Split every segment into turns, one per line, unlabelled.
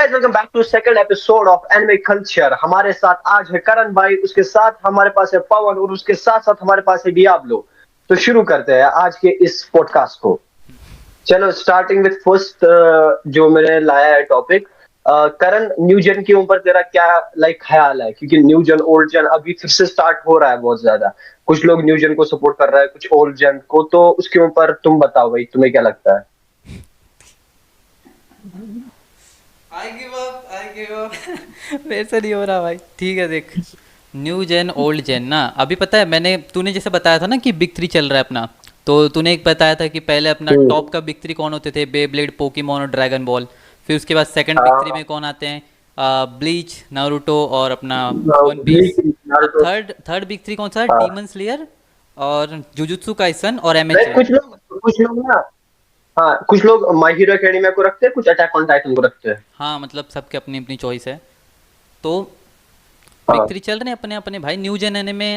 Guys welcome back to second episode of anime culture. हमारे साथ आज है करण भाई, उसके साथ हमारे पास है पवन और उसके साथ साथ हमारे पास है डियाब्लो। तो शुरू करते हैं आज के इस पॉडकास्ट को। चलो स्टार्टिंग विद फर्स्ट जो मैंने लाया है टॉपिक। करण, न्यू जेन के ऊपर तेरा क्या ख्याल है? क्योंकि न्यू जेन ओल्ड जेन अभी फिर से स्टार्ट हो रहा है बहुत ज्यादा। कुछ लोग न्यू जेन को सपोर्ट कर रहा है, कुछ ओल्ड जेन को। तो उसके ऊपर तुम बताओ भाई, तुम्हें क्या लगता है?
आई गिव अप मेरे से नहीं हो रहा भाई। ठीक है देख, न्यू जेन ओल्ड जेन ना, अभी पता है मैंने, तूने जैसे बताया था ना कि बिग थ्री चल रहा है अपना, तो तूने एक बताया था कि पहले अपना
हम्म।
टॉप का बिग थ्री कौन होते थे, बेब्लेड, पोकेमोन और ड्रैगन बॉल। फिर उसके बाद सेकंड बिग थ्री
हाँ।
में कौन आते हैं, ब्लीच, नारुतो और अपना वन पीस। और
Naruto.
Third third big three कौन सा,
हाँ।
डीमन स्लेयर और जुजुत्सु काइसन और
नहीं,
एमएचए।
कुछ लोग ना, हाँ कुछ लोग माय हीरो एकेडमिया को रखते हैं, कुछ अटैक ऑन टाइटन को रखते हैं।
हाँ मतलब सबके अपनी अपनी चॉइस है। तो बिग
हाँ।
थ्री चल रहे हैं अपने अपने भाई। न्यू जेन एनिमे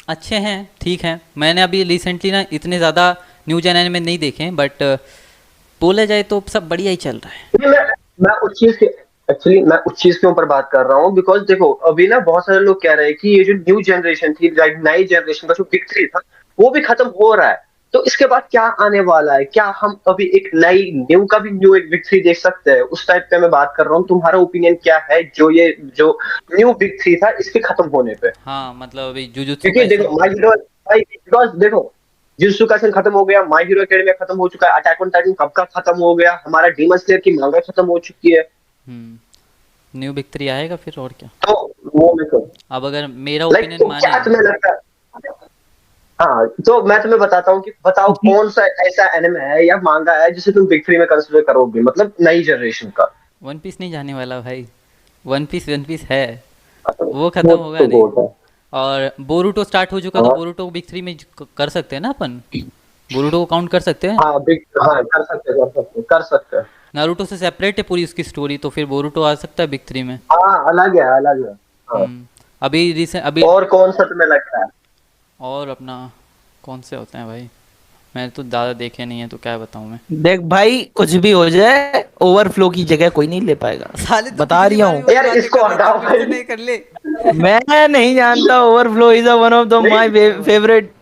अच्छे हैं, ठीक हैं। मैंने अभी रिसेंटली ना इतने ज़्यादा न्यू जेन एनिमे नहीं देखे, बट बोला जाए तो सब बढ़िया ही चल रहा है।
नहीं, मैं उस चीज के एक्चुअली मैं उस चीज के ऊपर बात कर रहा हूँ, बिकॉज देखो अभी ना बहुत सारे लोग कह रहे हैं कि ये जो न्यू जनरेशन थी, लाइक नई जनरेशन का जो बिग थ्री था, वो भी खत्म हो रहा है। तो इसके बाद क्या आने वाला है? क्या हम अभी एक नई न्यू का भी न्यू एक बिग थ्री देख सकते हैं? उस टाइप पे मैं बात कर रहा हूँ। तुम्हारा ओपिनियन क्या है जो न्यू बिग थ्री था इसके खत्म होने पे?
हाँ मतलब अभी जुजुत्सु
क्योंकि देखो
काइसन।
माय हीरो, भाई बिकॉज देखो जुजुत्सु काइसन खत्म हो गया, माय हीरो एकेडमिया खत्म हो चुका है, अटैक ऑन टाइटन कब का खत्म हो गया, हमारा डीमन स्लेयर की मांगा खत्म हो चुकी है।
न्यू बिग थ्री आएगा फिर, और क्या।
तो वो मैं तो
अब अगर मेरा
लाइक
ओपिनियन
तो
माने।
क्या तुम्हें लगता है? हाँ, तो मैं तुम्हें बताता हूँ कि बताओ कौन सा ऐसा एनिमे है या मांगा है जिसे तुम बिग थ्री में कंसिडर करोगे, मतलब नई जनरेशन का।
वन पीस नहीं जाने वाला भाई। वन पीस है, वो खत्म
वो
होगा
तो
नहीं।
गोट है।
और बोरूटो स्टार्ट हो चुका, तो
हाँ।
बोरूटो बिग थ्री में कर सकते हैं ना अपन। बोरूटो को काउंट कर सकते हैं।
हाँ बिग, हाँ कर सकते हैं।
नारुतो से सेपरेट है पूरी उसकी स्टोरी, तो फिर बोरूटो आ सकता है बिग थ्री में।
हाँ अलग है, अलग है। हाँ।
अभी रिसेंट अभी।
और कौन सा तुम्हें लगता है?
और अपना कौन से होते हैं भाई, मैंने तो ज़्यादा देखे नहीं है, तो क्या बताऊँ मैं।
देख भाई, कुछ भी हो जाए ओवरफ्लो की जगह कोई नहीं ले पाएगा।
साले तो
बता
पिछली
रहा
बार भी
हूँ।
वही
यार
बातें
इसको
कर रहे थे,
हटाओ
फिर से
भाई।
नहीं कर ले।
मैं नहीं जानता, overflow is one of the
नहीं,
माय फेवरेट।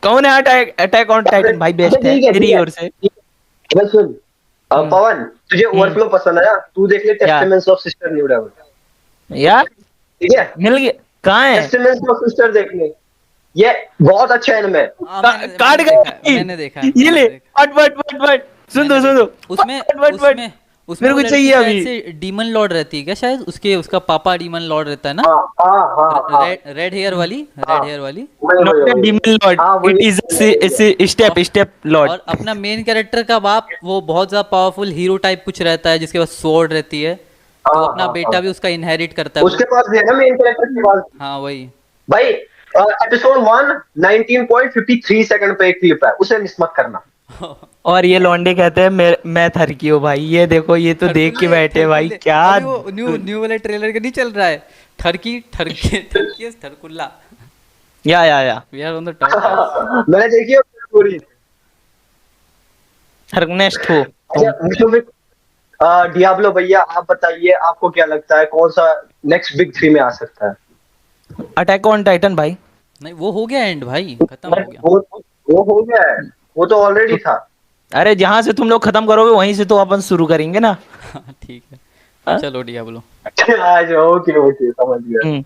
कौन है? अटैक अटैक ऑन टाइटन भाई,
अच्छा
बेस्ट है
ठीक है ठीक
मेरी
है
ओर से।
ठीक है। बस सुन,
हम्म।
पवन, तुझे
हम्म।
ओवरफ्लो पसंद है ना? तू देख ले
या
टेस्टामेंट्स ऑफ सिस्टर न्यूडेवन।
यार,
ठीक है,
मिल गया। कहाँ है?
टेस्टामेंट्स ऑफ सिस्टर देख ले, ये बहुत अच्छा एनिमे है।
हाँ मैंने
काट
मैंने देखा है,
गई।
मैंने देखा है,
ये ले।
मैंने देखा।
फट फट फट फट। सुन
मैंने
दो सुन
देखा
दो।
है उसमें।
फट फट फट।
उसमें उसमें
मेरे
वो
को
लड़की
चाहिए
शायद
अभी।
से डीमन लॉर्ड रहती है क्या, शायद उसके उसका पापा डीमन लॉर्ड रहता है ना।
हाँ हाँ हाँ हाँ
रेड हेयर वाली,
हाँ।
रेड हेयर वाली।
वही वही
नॉट ए
वही
डीमन
वही।
लॉर्ड,
हाँ
इट
वही
इज
वही।
स्टेप
और
स्टेप लॉर्ड।
और अपना मेन कैरेक्टर का बाप वो बहुत ज़्यादा पावरफुल हीरो टाइप कुछ रहता है, जिसके पास स्वॉर्ड रहती है। तो
हाँ
अपना
हाँ
बेटा
हाँ।
भी उसका इनहेरिट करता है वो।
उसके पास भी है ना मेन कैरेक्टर के पास।
हाँ वही।
भाई एपिसोड 1 19.53 सेकंड पे एक क्लिप है, उसे मिस मत करना।
और ये लौंडे कहते हैं मैं थरकी हूँ भाई। ये देखो, ये तो देख के
थरकुल्ले
बैठे भाई
थरकुल्ले।
क्या।
अभी वो न्यू न्यू वाले ट्रेलर के नहीं चल रहा है, ठरकी ठरकी ठरकी थरकुल्ला।
या
we are on the top guys.
मैंने देखी है पूरी।
थर्कनेस्ट हो
अच्छा
तुम।
मुझे भी, डियाब्लो भैया आप बताइए, आपको क्या लगता है कौन सा नेक्स्ट बिग थ्री में आ सकता है?
अटैक ऑन टाइटन भाई।
नहीं वो हो गया एंड भाई, खत्म हो गया।
वो हो गया है, वो तो ऑलरेडी
तो
था।
अरे, जहां से तुम लोग खत्म करोगे वहीं से तो अपन शुरू करेंगे ना।
हाँ ठीक है,
हाँ?
चलो डियाब्लो।
आज ओके ओके समझ गया।
हम्म।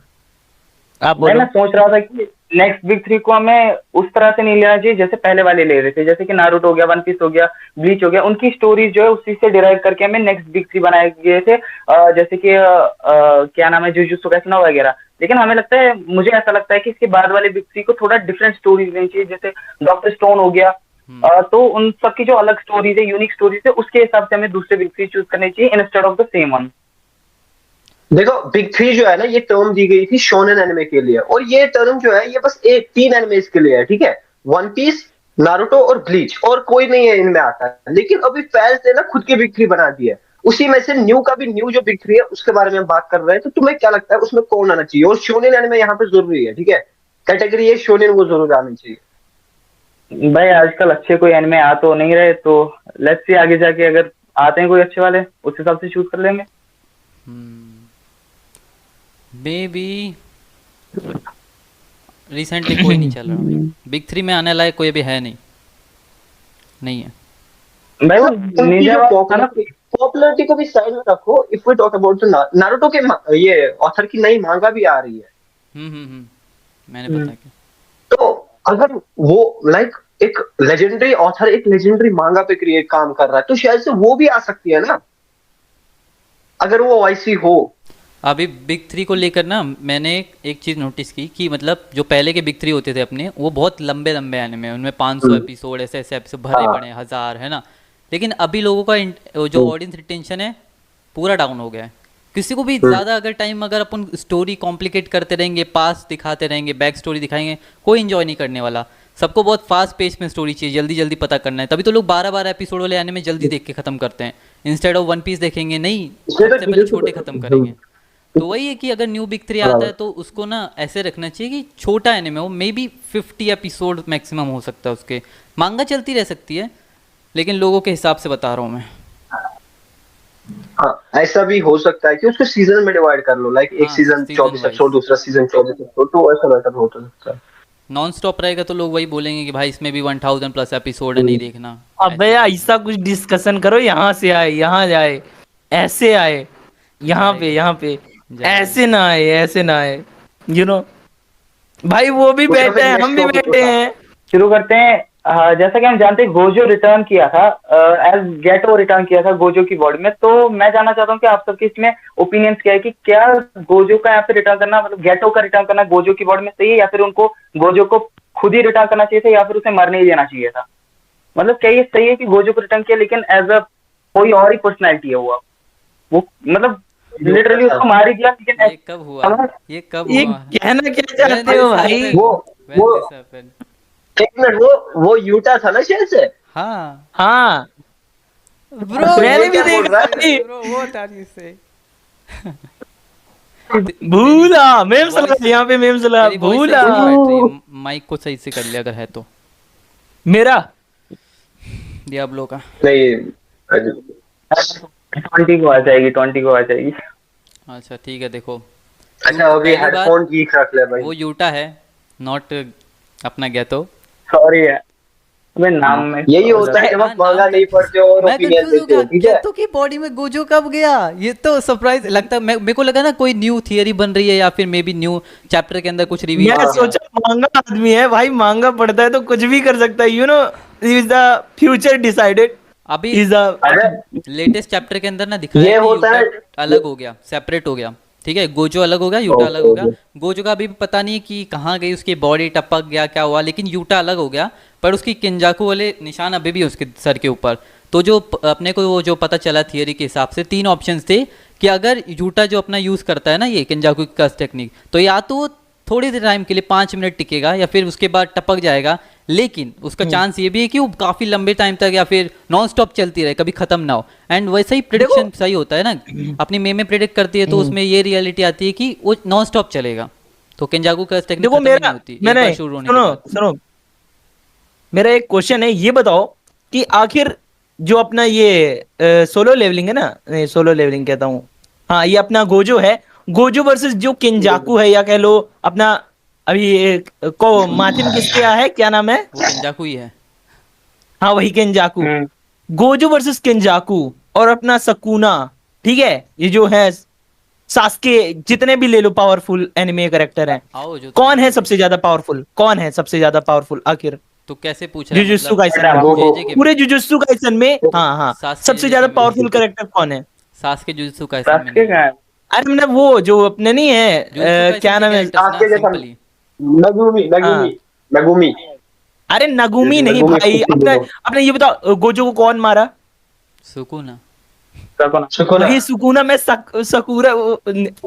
आप
मैं
बोलो।
सोच रहा था कि नेक्स्ट बिग थ्री को हमें उस तरह से नहीं लेना चाहिए जैसे पहले वाले ले रहे थे, जैसे कि नारुतो हो गया, वन पीस हो गया, ब्लीच हो गया। उनकी स्टोरीज जो है उसी से डिराइव करके हमें नेक्स्ट बिग थ्री बनाए गए थे। जैसे कि क्या नाम है, जुजुत्सु काइसन वगैरह। लेकिन हमें लगता है, मुझे ऐसा लगता है कि इसके बाद वाले बिग थ्री को थोड़ा डिफरेंट स्टोरीज लेनी चाहिए, जैसे डॉक्टर स्टोन हो गया। तो उन सबकी जो अलग स्टोरीज है, यूनिक स्टोरीज है, उसके हिसाब से हमें दूसरे बिग थ्री चूज करने चाहिए instead of the same one.
देखो बिग थ्री जो है ना, ये टर्म दी गई थी शोनेन एनिमे के लिए, और ये टर्म जो है ये बस एक तीन एनिमेस के लिए है, ठीक है? वन पीस, नारुतो और ब्लीच, और कोई नहीं है इनमें आता है। लेकिन अभी फैंस ने ना खुद की बिग थ्री बना दी है। उसी में से न्यू का भी न्यू जो बिग थ्री है उसके बारे में हम बात कर रहे हैं। तो तुम्हें क्या लगता है उसमें कौन आना चाहिए? और शोनेन एनिमे यहाँ पे जरूरी है, ठीक है? कैटेगरी ये शोनेन, वो जरूर आनी चाहिए।
भाई आजकल अच्छे कोई एनिमे आ तो नहीं रहे, तो लेट्स सी आगे जाके अगर आते हैं कोई अच्छे वाले, उस हिसाब से चूज कर लेंगे।
मे बी रिसेंटली कोई नहीं चल रहा भाई, बिग 3 में आने लायक कोई अभी है नहीं, नहीं है।
भाई वो
उनकी
निंजा
जो
था ना,
पॉपुलैरिटी को भी साइड में रखो, if we talk about Naruto के ये ऑथर की नई मांगा भी आ रही है,
मैंने पता क्या।
तो अगर वो लाइक एक लेजेंडरी ऑथर एक लेजेंडरी मांगा पे क्रिएट काम कर रहा है, तो शायद से वो भी आ सकती है ना, अगर वो वैसी हो।
अभी बिग 3 को लेकर ना मैंने एक चीज़ नोटिस की कि मतलब जो पहले के बिग 3 होते थे अपने, वो बहुत लंबे लंबे एनिमे, उनमें 500 एपिसोड ऐसे ऐसे एपिसोड भरे
हाँ।
पड़े हैं, 1000 है ना। लेकिन अभी लोगों का जो ऑडियंस रिटेंशन है पूरा डाउन हो गया है। किसी को भी ज़्यादा अगर टाइम अगर अपन स्टोरी कॉम्प्लिकेट करते रहेंगे, पास दिखाते रहेंगे, बैक स्टोरी दिखाएंगे, कोई इन्जॉय नहीं करने वाला। सबको बहुत फास्ट पेस में स्टोरी चाहिए, जल्दी जल्दी पता करना है, तभी तो लोग 12-12 एपिसोड वाले एनिमे जल्दी देख के खत्म करते हैं। इंस्टेड ऑफ वन पीस देखेंगे, नहीं
इसमें तो
सबसे पहले
चीज़ें
छोटे
तो-
खत्म करेंगे। तो वही है कि अगर न्यू बिग 3 आता है तो उसको ना ऐसे रखना चाहिए कि छोटा एनिमे हो, मे बी 50 एपिसोड मैक्सिमम हो सकता है उसके। मांगा चलती रह सकती है, लेकिन लोगों के हिसाब से बता रहा हूँ मैं।
हाँ, ऐसा भी हो सकता है कि उसको सीजन में डिवाइड कर लो, लाइक एक
हाँ,
सीजन
season
24
wise।
एपिसोड, दूसरा सीजन 24 एपिसोड, तो ऐसा बेटर हो सकता है।
नॉन स्टॉप रहेगा तो लोग वही बोलेंगे कि भाई इसमें भी 1000 प्लस एपिसोड है, नहीं देखना।
अबे ऐसा कुछ डिस्कशन करो, यहाँ से आए यहाँ जाए, ऐसे आए यहाँ पे यहाँ पे,
जाएगा।
ऐसे ना आए ऐसे ना आए, यू नो भाई वो भी
तो
बैठे
फिर
हैं,
next
हम भी
topic
बैठे
होता।
हैं।
शुरू करते हैं। जैसा कि हम जानते हैं गोजो रिटर्न किया था, एज गेटो रिटर्न किया था गोजो की बॉडी में। तो मैं जानना चाहता हूँ कि आप सबके इसमें ओपिनियंस क्या है कि क्या गोजो का यहाँ पे रिटर्न करना, मतलब गेटो का रिटर्न करना गोजो की बॉडी में सही है, या फिर उनको गोजो को खुद ही रिटर्न करना चाहिए था, या फिर उसे मरने ही देना चाहिए था? मतलब क्या ये सही है कि गोजो को रिटर्न किया लेकिन एज अ कोई और ही पर्सनैलिटी है वो मतलब लिटरली उसको मार ही दिया, लेकिन
ये कब हुआ, ये कब
ये
हुआ?
कहना क्या
When
चाहते हो
this
भाई?
happened? When
वो
this happened?
एक मिनट, वो यूटा था ना शायद से।
हाँ
हाँ
ब्रो,
मैंने भी
क्या बोल
देखा
रहा है?
भाई।
ब्रो व्हाट आर यू से?
भूला मेम्स लगा, यहाँ पे मेम्स लगा,
तेरी वॉइस
भूला
माइक को सही से कर लिया अगर है तो।
मेरा
डियाब्लो का।
नहीं,
20 को आ जाएगी, 20 को आ जाएगी।
अच्छा ठीक है, देखो
अच्छा अभी
पहली बात,
हेडफोन ठीक रख ले भाई।
वो यूटा है, नॉट अपना गेटो।
सॉरी है, अबे नाम में
यही होता है जब आप मांगा नहीं पढ़ते हो और
मैं
ओपिनियन
कंफ्यूज हो
देते हो,
गया,
ठीक है।
गेटो की बॉडी में गोजो कब गया? ये तो सरप्राइज लगता है। मेरे को लगा ना कोई न्यू थियरी बन रही है, या फिर मे बी न्यू चैप्टर के अंदर कुछ रिवील।
मैं सोचा मांगा आदमी है भाई, मांगा पढ़ता है तो कुछ भी कर सकता है, you know is the future decided
अभी
इज द
अरे
लेटेस्ट चैप्टर के अंदर ना दिखाया
ये
है कि
होता है-
यूटा अलग हो गया, सेपरेट हो गया, ठीक है। गोजो अलग हो गया, यूटा अलग हो गया। गोजो का अभी भी पता नहीं है कि कहाँ गई, उसकी बॉडी टपक गया, क्या हुआ, लेकिन यूटा अलग हो गया। पर उसकी किंजाकू वाले निशान अभी भी उसके सर के ऊपर। तो जो अपने को वो जो पता चला थियरी के हिसाब से, 3 ऑप्शंस थे कि अगर यूटा जो अपना यूज़ करता है ना ये किंजाकू की कस टेक्निक, तो या तो वो थोड़ी देर टाइम के लिए 5 मिनट टिकेगा, या फिर उसके बाद टपक जाएगा। लेकिन उसका चांस ये भी है कि वो काफ़ी लंबे टाइम तक या फिर नॉन स्टॉप चलती रहे, कभी ख़त्म ना हो। एंड वैसे ही प्रिडिक्शन सही होता है ना, अपनी में प्रिडिक्ट करती है, तो उसमें ये रियलिटी आती है कि वो नॉन स्टॉप चलेगा। तो किंजाकू का टेक्निक
देखो
खत्म ही
मेरा
नहीं होती एक
मैंने
बार शुरू होने के बाद।
सुनो मेरा एक क्वेश्चन है, ये बताओ कि आखिर जो अपना ये सोलो लेवलिंग है ना, सोलो लेवलिंग कहता हूँ, हाँ ये अपना गोजो है, गोजो वर्सेस जो किंजाकू है, या कह लो अपना अभी को माथिन किसके है, क्या नाम है?
वो किंजाकू ही है।
हाँ वही किंजाकू। गोजो वर्सेस किंजाकू और अपना सकुना, ठीक है, ये जो है सास्के, जितने भी ले लो पावरफुल एनिमे कैरेक्टर हैं,
आओ जो
कौन है सबसे ज्यादा पावरफुल? कौन है सबसे ज्यादा पावरफुल आखिर
तो कैसे पूछ रहा है?
जुजुत्सु
मतलब
काइसन में?
JJ के
पूरे जुजुत्सु काइसन में, हाँ हाँ,
सास्के
सबसे
JJ
ज्यादा
में।
पावरफुल कैरेक्टर कौन है?
सास्के जुजुत्सु काइसन में
सास्के
नहीं।
का है।
अरे मतलब वो जो अपने नहीं है,
जुजुत्सु
क्या
काइसन
नाम
के
है?
characters ना,
सास्के जैसा-
सिंपली।
नगुमी।
अरे नगुमी नहीं
नगुमी
भाई,
कुछ
अपने
बोलो।
अपने ये बताओ गोजो को कौन मारा?
सुकुना।
सुकुना।
वही सुकुना में सकूरा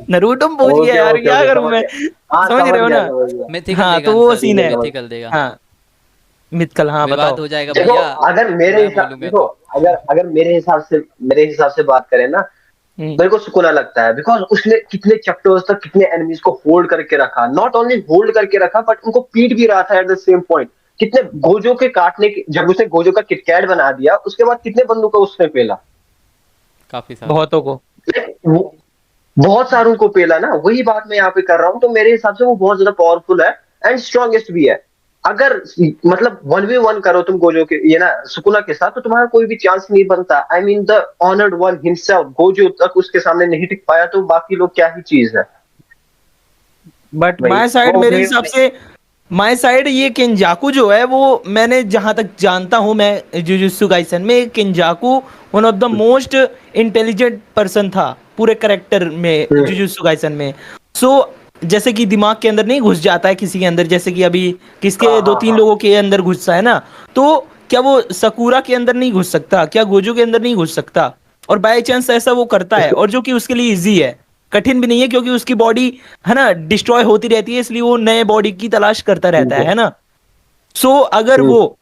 नरूटो में पहुंच गया यार, क्या करूं मैं? समझ रहे हो ना?
मिथिकल
हाँ
देगा
तो वो
आंसर,
सीन है,
मिथिकल देगा।
हाँ मिथकल, हाँ
विवाद
बताओ।
हो जाएगा
देखो
भैया।
अगर मेरे
मैं
हिसाब
बोलूंगा
देखो
तो।
अगर मेरे हिसाब से बात करें ना, मेरे को सुकुना लगता है, बिकॉज उसने कितने चैप्टर्स तक कितने एनिमीज को होल्ड करके रखा, नॉट ओनली होल्ड करके रखा बट उनको पीट भी रहा था एट द सेम पॉइंट। कितने गोजो के काटने के, जब उसने गोजो का किटकैट बना दिया उसके बाद कितने बंदों को उसने पेला,
काफी सारा।
बहुतों को।
वो बहुत सारों को पेला ना, वही बात मैं यहाँ पे कर रहा हूँ। तो मेरे हिसाब से वो बहुत ज्यादा पावरफुल है एंड स्ट्रॉन्गेस्ट भी है। अगर मतलब 1v1 करो तुम गोजो के ये ना सुकुना के साथ, तो तुम्हारा कोई भी चांस नहीं बनता। I mean the honoured one himself Gojo तक उसके सामने नहीं टिक पाया, तो बाकी लोग क्या ही चीज है।
बट
भाई
माय साइड,
वो
मेरे
भी
हिसाब से माय साइड ये किंजाकू जो है, वो मैंने जहां तक जानता हूं मैं जुजुत्सु काइसन में, Kenjaku one of the most intelligent person था पूरे करेक्टर में जुजुत्सु काइसन में। सो जैसे कि दिमाग के अंदर नहीं घुस जाता है किसी के अंदर, जैसे कि अभी किसके
हाँ,
दो
हाँ,
तीन
हाँ।
लोगों के अंदर घुसता है ना, तो क्या वो सकूरा के अंदर नहीं घुस सकता? क्या गोजो के अंदर नहीं घुस सकता? और बाय चांस ऐसा वो करता है, और जो कि उसके लिए इजी है, कठिन भी नहीं है, क्योंकि उसकी बॉडी है ना डिस्ट्रॉय होती रहती है, इसलिए वो नए बॉडी की तलाश करता रहता है ना। सो अगर
हम्म।
वो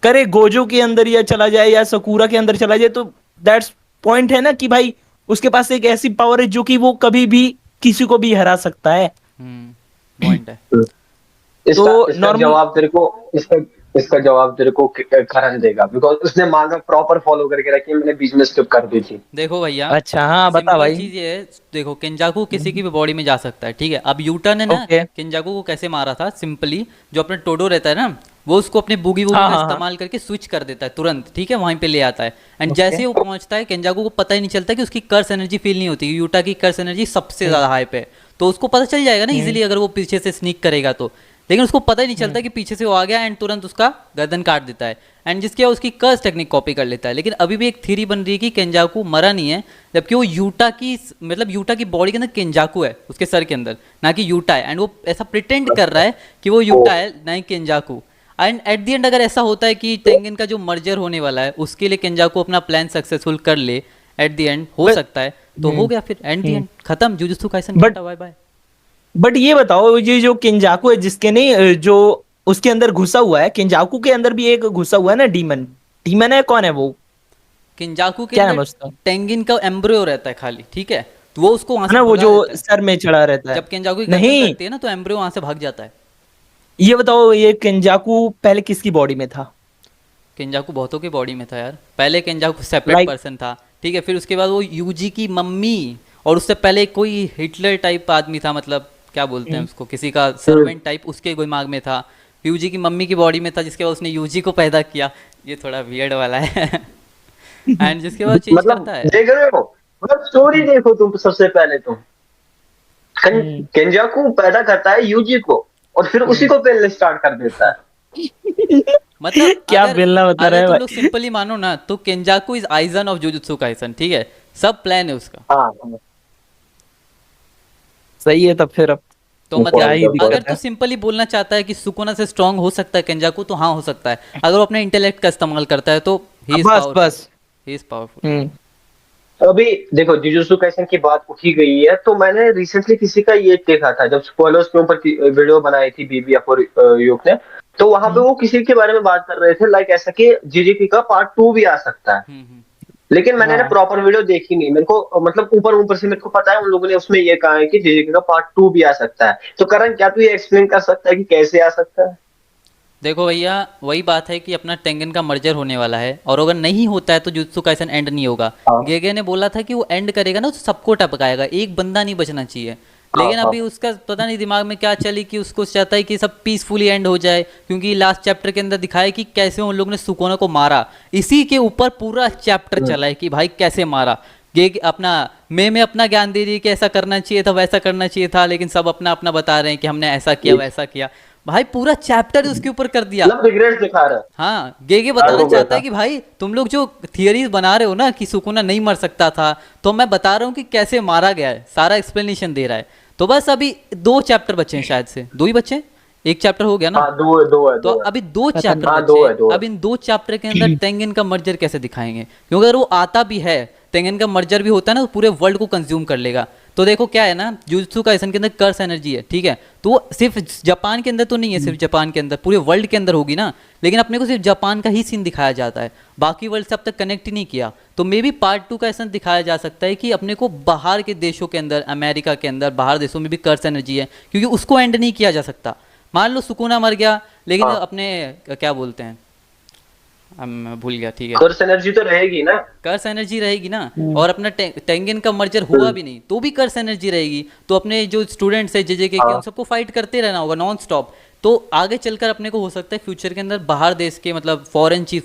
करे गोजो के अंदर या चला जाए या सकूरा के अंदर चला जाए, तो दैट्स पॉइंट है ना कि भाई उसके पास एक ऐसी पावर है जो कि वो कभी भी किसी को भी हरा सकता है।
पॉइंट है।
इसका
तो
इसका
नॉर्मल,
जवाब तेरे को इसका इसका जवाब तेरे को करण देगा, बिकॉज उसने मांगा प्रॉपर फॉलो करके रखी है, मैंने बीच में स्किप कर दी थी।
देखो भैया,
अच्छा हाँ बता
सिंपल
भाई।
चीज ये है। देखो किंजाकू किसी की भी बॉडी में जा सकता है, ठीक है। अब यूटा ने ना
ओके।
किंजाकू को कैसे मारा था, सिंपली जो अपना टोडो रहता है ना, वो उसको अपने बूगी वूगी
हाँ
का
हाँ हाँ।
इस्तेमाल करके स्विच कर देता है तुरंत, ठीक है, वहीं पे ले आता है। And
okay.
जैसे ही वो पहुंचता है, किंजाकू को पता ही नहीं चलता कि उसकी कर्स एनर्जी फील नहीं होती। यूटा की कर्स एनर्जी सबसे ज्यादा हाई पे है, तो उसको पता चल जाएगा ना इजीली अगर वो पीछे से स्नीक करेगा तो। लेकिन उसको पता ही नहीं चलता कि पीछे से वो आ गया एंड तुरंत उसका गर्दन काट देता है, एंड जिसके बाद उसकी कर्स टेक्निक कॉपी कर लेता है। लेकिन अभी भी एक थ्योरी बन रही है कि केंजाकू मरा नहीं है, जबकि वो यूटा की मतलब यूटा की बॉडी के अंदर केंजाकू है उसके सर के अंदर, ना कि यूटा है। एंड वो ऐसा प्रिटेंड कर रहा है कि वो यूटा है, ना ही केंजाकू। एंड एट द एंड अगर ऐसा होता है कि टेंगन का जो मर्जर होने वाला है उसके लिए केंजाकू अपना प्लान सक्सेसफुल कर ले, एट द एंड हो सकता है, तो हो गया फिर एट द एंड खत्म, Jujutsu Kaisen
But-
bye bye.
But ये बताओ, ये जो किंजाकू है जिसके नहीं जो उसके अंदर घुसा हुआ है, किंजाकू के अंदर भी एक घुसा हुआ है ना डीमन। डीमन है, कौन है वो?
किंजाकू के
क्या नाम है
अंदर
उसका?
टेंगिन का एम्ब्रियो रहता है खाली, ठीक है, तो वो उसको वहां
है
से
ना वो
भगा
जो
देता है।
सर में चढ़ा रहता है?
जब किंजाकू की गर्दन
नहीं,
कटती है ना, तो एम्ब्रियो वहां से भाग जाता है।
ये बताओ, ये किंजाकू पहले किसकी बॉडी में था?
किंजाकू बहुतों की बॉडी में था यार। पहले किंजाकू सेपरेट
Like-
पर्सन था, ठीक है, फिर उसके बाद वो यूजी की मम्मी, और उससे पहले कोई हिटलर टाइप आदमी था, मतलब क्या बोलते हैं उसको, किसी का सर्वेंट टाइप उसके दिमाग में था। यूजी की मम्मी की बॉडी में था, जिसके बाद उसने यूजी को पैदा किया। ये थोड़ा वियर्ड वाला है एंड जिसके बाद चेंज
मतलब
करता है।
देख रहे हो, मतलब स्टोरी देखो तुम। सबसे पहले तुम केंजाकू पैदा करता है यूजी को, और फिर उसी को पेलने स्टार्ट कर देता है।
मतलब
क्या
अगर
बेलना बता रहा
अगर
है
तुम
भाई?
लोग सिंपली मानो ना, तो Kenjaku is Aizen of Jujutsu Kaisen, ठीक है, सब प्लान है उसका।
हाँ,
सही है तब फिर। अब
तो
क्या ही
मतलब
दिक्कत
अगर
है?
तू सिंपली बोलना चाहता है कि सुकुना से स्ट्रांग हो सकता है केंजाकू, तो हाँ हो सकता है। अगर वो अपने इंटेलेक्ट का इस्तेमाल करता है तो ही इज
बस
पावरफुल,
बस।
He is powerful.
अभी देखो जुजुत्सु काइसन की बात उठी गई है, तो मैंने रिसेंटली किसी का ये देखा था, जब स्पॉयलर्स के ऊपर वीडियो बनाई थी बीबीएफ और यूक ने, तो वहां पे वो किसी के बारे में बात कर रहे थे, लाइक ऐसा कि जीजीपी का पार्ट 2 भी आ सकता है। लेकिन मैंने ना प्रॉपर वीडियो देखी नहीं, मेरे को मतलब ऊपर ऊपर से मेरे को पता है उन लोगों ने उसमें ये कहा है कि जीजीपी का पार्ट 2 भी आ सकता है। तो करण, क्या तू ये एक्सप्लेन कर सकता है कि कैसे आ सकता है?
देखो भैया, वही बात है कि अपना टेंगन का मर्जर होने वाला है, और अगर नहीं होता है तो जुजुत्सु काइसन एंड नहीं होगा।
हाँ।
गेगे ने बोला था कि वो एंड करेगा ना तो सबको टपकाएगा, एक बंदा नहीं बचना चाहिए। लेकिन अभी उसका पता नहीं दिमाग में क्या चली कि उसको चाहता है कि सब पीसफुली एंड हो जाए, क्योंकि लास्ट चैप्टर के अंदर दिखाया कि कैसे उन लोगों ने सुकोना को मारा। इसी के ऊपर पूरा चैप्टर चला है कि भाई कैसे मारा। गेग अपना में अपना ज्ञान दे रही है कि ऐसा करना चाहिए था, वैसा करना चाहिए था, लेकिन सब अपना अपना बता रहे हैं कि हमने ऐसा किया वैसा किया। भाई पूरा चैप्टर उसके ऊपर कर दिया।
मतलब रिग्रेट दिखा रहा है।
हाँ, गेगे बताना चाहता है कि भाई तुम लोग जो थियरीज बना रहे हो ना कि सुकुना नहीं मर सकता था, तो मैं बता रहा हूँ कि कैसे मारा गया है, सारा एक्सप्लेनेशन दे रहा है। तो बस अभी 2 चैप्टर बचे हैं, शायद से 2 ही बचे हैं, एक चैप्टर हो गया ना।
हाँ, दो है।
तो अभी 2 चैप्टर
हाँ,
बचे
दो
हैं।
है, दो है।
अब इन 2 चैप्टर के अंदर टेंगन का मर्जर कैसे दिखाएंगे, क्योंकि अगर वो आता भी है, टेंगन का मर्जर भी होता है ना, तो पूरे वर्ल्ड को कंज्यूम कर लेगा। तो देखो क्या है ना, जुजुत्सु काइसन के अंदर कर्स एनर्जी है, ठीक है, तो वो सिर्फ जापान के अंदर तो नहीं है, सिर्फ जापान के अंदर, पूरे वर्ल्ड के अंदर होगी ना। लेकिन अपने को सिर्फ जापान का ही सीन दिखाया जाता है, बाकी वर्ल्ड से अब तक कनेक्ट ही नहीं किया। तो मे बी पार्ट 2 का ऐसा दिखाया जा सकता है कि अपने को बाहर के देशों के अंदर, अमेरिका के अंदर, बाहर देशों में भी कर्स एनर्जी है, क्योंकि उसको एंड नहीं किया जा सकता। मान लो सुकुना मर गया, लेकिन अपने क्या बोलते हैं, मैं भूल गया, ठीक है।
कर्स एनर्जी तो रहेगी ना।
कर्स एनर्जी रहेगी ना, और अपना टेंगन का मर्जर हुआ भी नहीं तो भी कर्स एनर्जी रहेगी, तो अपने जो स्टूडेंट्स है जेजेके के, उन सबको फाइट करते रहना होगा नॉन स्टॉप। तो आगे चलकर अपने को हो सकता है फ्यूचर के अंदर बाहर देश के मतलब फॉरेन की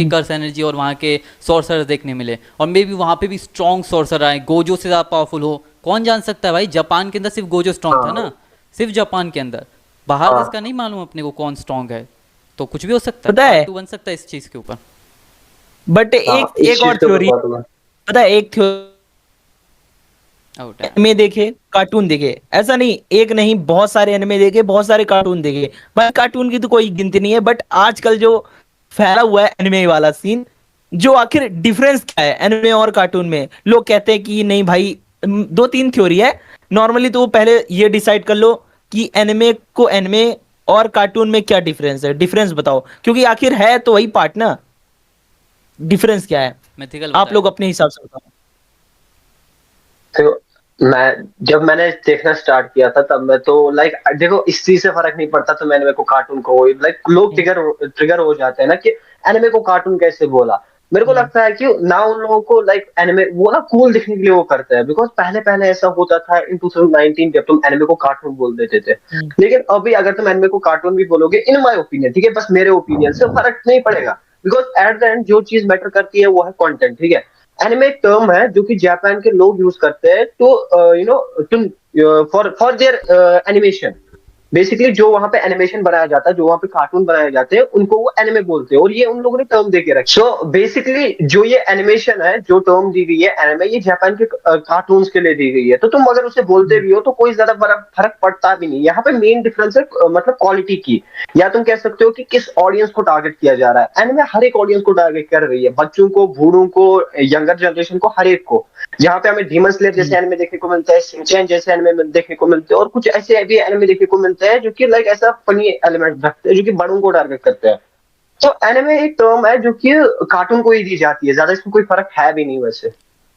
कर्स एनर्जी और वहाँ के सोर्सर देखने मिले, और मे भी वहाँ पे भी स्ट्रॉन्ग सोर्सर आए, गोजो से ज़्यादा पावरफुल हो। कौन जान सकता है भाई, जापान के अंदर सिर्फ गोजो स्ट्रॉन्ग था ना, सिर्फ जापान के अंदर, बाहर देश का नहीं मालूम अपने को कौन स्ट्रॉन्ग है। तो कुछ भी हो सकता
पता है।
है, तू बन सकता है इस चीज़ के ऊपर।
बट एक और थ्योरी पता है, एक थ्योरी
आउट है।
एनिमे देखे, कार्टून देखे, ऐसा नहीं, एक नहीं, बहुत सारे एनिमे देखे, बहुत सारे कार्टून देखे भाई, कार्टून की तो कोई गिनती नहीं है। बट आजकल जो फैला हुआ है एनिमे वाला सीन, जो आखिर डिफरेंस क्या है एनिमे और कार्टून में? लोग कहते हैं कि नहीं भाई, दो तीन थ्योरी है नॉर्मली। तो पहले ये डिसाइड कर लो कि एनिमे और कार्टून में क्या डिफरेंस है, डिफरेंस बताओ, क्योंकि आखिर है तो वही पार्ट ना। डिफरेंस क्या है
मिथिकल
आप लोग अपने हिसाब से बताओ।
तो मैंने देखना स्टार्ट किया था तब मैं तो लाइक देखो इस चीज से फर्क नहीं पड़ता, तो मैंने को कार्टून को लाइक लोग ट्रिगर हो जाते हैं ना कि एनिमे को कार्टून कैसे बोला। मेरे को लगता है कि ना उन लोगों को लाइक एनिमे वो ना कूल दिखने के लिए वो करते हैं, बिकॉज पहले पहले ऐसा होता था इन 2019 जब तुम एनिमे को कार्टून बोल देते थे। लेकिन अभी अगर तुम एनिमे को कार्टून भी बोलोगे, इन माय ओपिनियन, ठीक है, बस मेरे ओपिनियन से फर्क नहीं पड़ेगा, बिकॉज एट द एंड जो चीज मैटर करती है वो है कंटेंट, ठीक है। एनिमे एक टर्म है जो कि जापान के लोग यूज करते हैं तो यू नो तुम फॉर देयर एनिमेशन। बेसिकली जो वहां पे एनिमेशन बनाया जाता है, जो वहां पे कार्टून बनाए जाते हैं, उनको वो एनिमे बोलते हैं, और ये उन लोगों ने टर्म देके रखी। सो बेसिकली जो ये एनिमेशन है, जो टर्म दी गई है एनिमे, ये जापान के कार्टून्स के लिए दी गई है। तो तुम अगर उसे बोलते भी हो तो कोई ज्यादा फर्क पड़ता भी नहीं। यहाँ पे मेन डिफरेंस है मतलब क्वालिटी की, या तुम कह सकते हो कि किस ऑडियंस को टारगेट किया जा रहा है। एनिमे हर एक ऑडियंस को टारगेट कर रही है, बच्चों को, बूढ़ों को, यंगर जनरेशन को, हर एक को। जहाँ पे हमें डीमन स्लेयर जैसे एनिमे देखने को मिलता है, शिनचैन जैसे एनिमे देखने को मिलते हैं, और कुछ ऐसे भी एनिमे देखने को मिलते हैं जो कि लाइक ऐसा फनी एलिमेंट रखते हैं जो कि बड़ों को टारगेट करते हैं। तो एनिमे एक टर्म है जो कि कार्टून को ही दी जाती है, ज्यादा इसमें कोई फर्क है भी नहीं वैसे।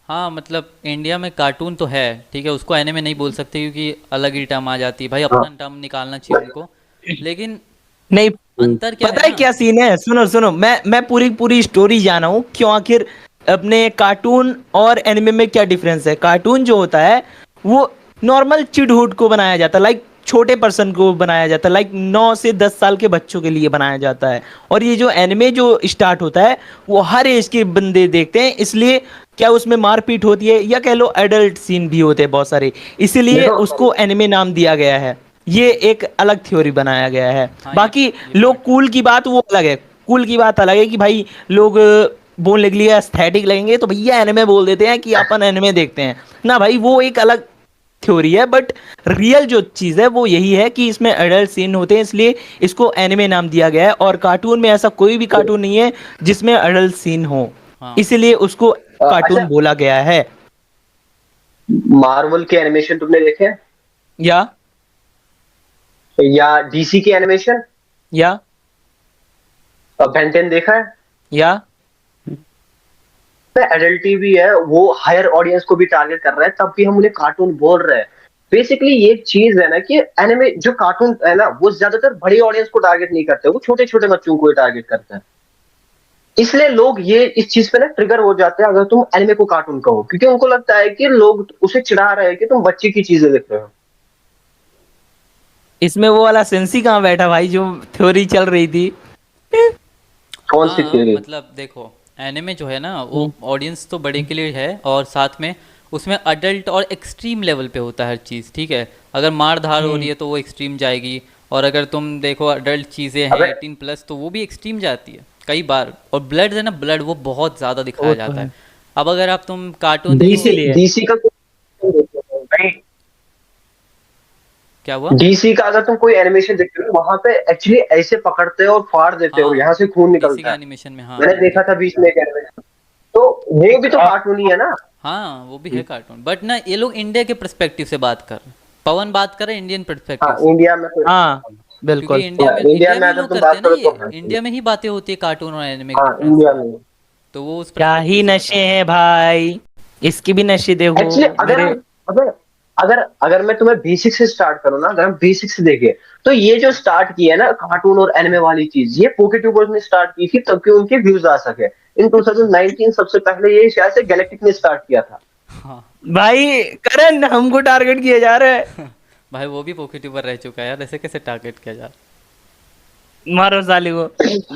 हाँ मतलब इंडिया में कार्टून तो है, ठीक है, उसको एनिमे नहीं बोल सकते क्योंकि अलग ही टर्म आ जाती है भाई, अपना टर्म निकालना चाहिए उनको। लेकिन
नहीं,
अंतर क्या
पता
है
है
ना,
क्या सीन है? सुनो सुनो, मैं पूरी पूरी स्टोरी जाना हूँ क्यों आखिर अपने कार्टून और एनिमे में क्या डिफरेंस है। कार्टून जो होता है वो नॉर्मल चिडहुड को बनाया जाता है, लाइक छोटे पर्सन को बनाया जाता है, लाइक 9 से 10 साल के बच्चों के लिए बनाया जाता है। और ये जो एनिमे जो स्टार्ट होता है वो हर एज के बंदे देखते हैं, इसलिए क्या उसमें मारपीट होती है, या कह लो एडल्ट सीन भी होते हैं बहुत सारे, इसीलिए उसको एनिमे नाम दिया गया है। ये एक अलग थ्योरी बनाया गया है।
हाँ,
बाकी
ये
लोग कूल की बात वो अलग है, कूल की बात अलग है कि भाई लोग बोलने के लिए एस्थेटिक लगेंगे तो भैया एनिमे बोल देते हैं कि अपन एनिमे देखते हैं ना भाई, वो एक अलग थ्योरी है। बट रियल जो चीज है वो यही है कि इसमें एडल्ट सीन होते हैं, इसलिए इसको एनिमे नाम दिया गया है। और कार्टून में ऐसा कोई भी कार्टून नहीं है जिसमें एडल्ट सीन हो,
हाँ
इसीलिए उसको कार्टून
अच्छा,
बोला गया है।
मार्वल के एनिमेशन तुमने देखे या डीसी के एनिमेशन?
या
बेंटेन देखा है?
या
एडल्टी भी है, वो हायर ऑडियंस को भी टारगेट कर रहा है, तब भी हम उन्हें कार्टून बोल रहे हैं। बेसिकली ये चीज है ना कि एनिमे जो कार्टून है ना, वो ज्यादातर बड़ी ऑडियंस को टारगेट नहीं करते, वो छोटे छोटे बच्चों को टारगेट करते हैं। इसलिए लोग ये इस चीज पे ना ट्रिगर हो जाते हैं अगर तुम एनिमे को कार्टून कहो, क्योंकि उनको लगता है कि लोग उसे चिढ़ा रहे हैं कि तुम बच्चे की चीजें देख रहे हो।
इसमें वो वाला सेंसी कहाँ बैठा भाई जो थ्योरी चल रही थी?
कौन सी
हाँ
थ्योरी?
मतलब देखो, एनिमे जो है ना वो ऑडियंस तो बड़े के लिए है, और साथ में उसमें अडल्ट और एक्सट्रीम लेवल पे होता है हर चीज़, ठीक है। अगर मार धाड़ हो रही है तो वो एक्सट्रीम जाएगी, और अगर तुम देखो अडल्ट चीज़ें हैं 18+ तो वो भी एक्सट्रीम जाती है कई बार। और ब्लड है ना, ब्लड वो बहुत ज़्यादा दिखाया
वो तो
जाता
है।
है। अब अगर आप तुम कार्टून देखो,
इसीलिए
डीसी का
क्या हुआ?
डीसी का अगर तुम कोई एनिमेशन देखते हो, वहां पे एक्चुअली ऐसे पकड़ते हैं और फाड़ देते हैं और
हाँ
यहाँ से खून
डीसी के
निकलता है।
एनिमेशन में, हाँ
मैंने
वो
देखा था
देखा।
बीच में एक एनिमेशन, तो वो भी तो कार्टून ही है ना।
हाँ वो भी है कार्टून, बट ना ये लोग इंडिया के पर्सपेक्टिव से बात कर रहे हैं। पवन बात कर रहे हैं इंडियन
हाँ
पर्सपेक्टिव से,
इंडिया में तो,
हाँ बिल्कुल।
क्योंकि इंडिया में
इंडिया में
ही
अगर
लोग
तुम
करते
बात
हैं ना,
करो तो
ये इंडिया में ही बातें होती है कार्टून और एनिमे के
हाँ
डिफरेंस
इंडिया
से,
में।
तो वो उस
क्या
पर्सपेक्टिव
ही
से बता
नशे
रहे हैं।
हैं भाई, इसके भी नशे देखो
एक्चुअली अगर
मेरे।
हम अगर अगर अगर मैं तुम्हें बेसिक से स्टार्ट करूँ ना, अगर हम बेसिक से देखें, तो ये जो स्टार्ट की है ना कार्टून और एनिमे वाली चीज, ये पोकेट्यूबर्स ने स्टार्ट की थी ताकि उनके व्यूज आ सके। इन 2019 सबसे पहले ये शायद से गैलेक्टिक ने स्टार्ट किया था।
हाँ
भाई करण हमको टारगेट किया जा रहा है।
भाई वो भी पॉकेट्यूबर रह चुका है यार, ऐसे कैसे टारगेट किया जा।
मारो साले को,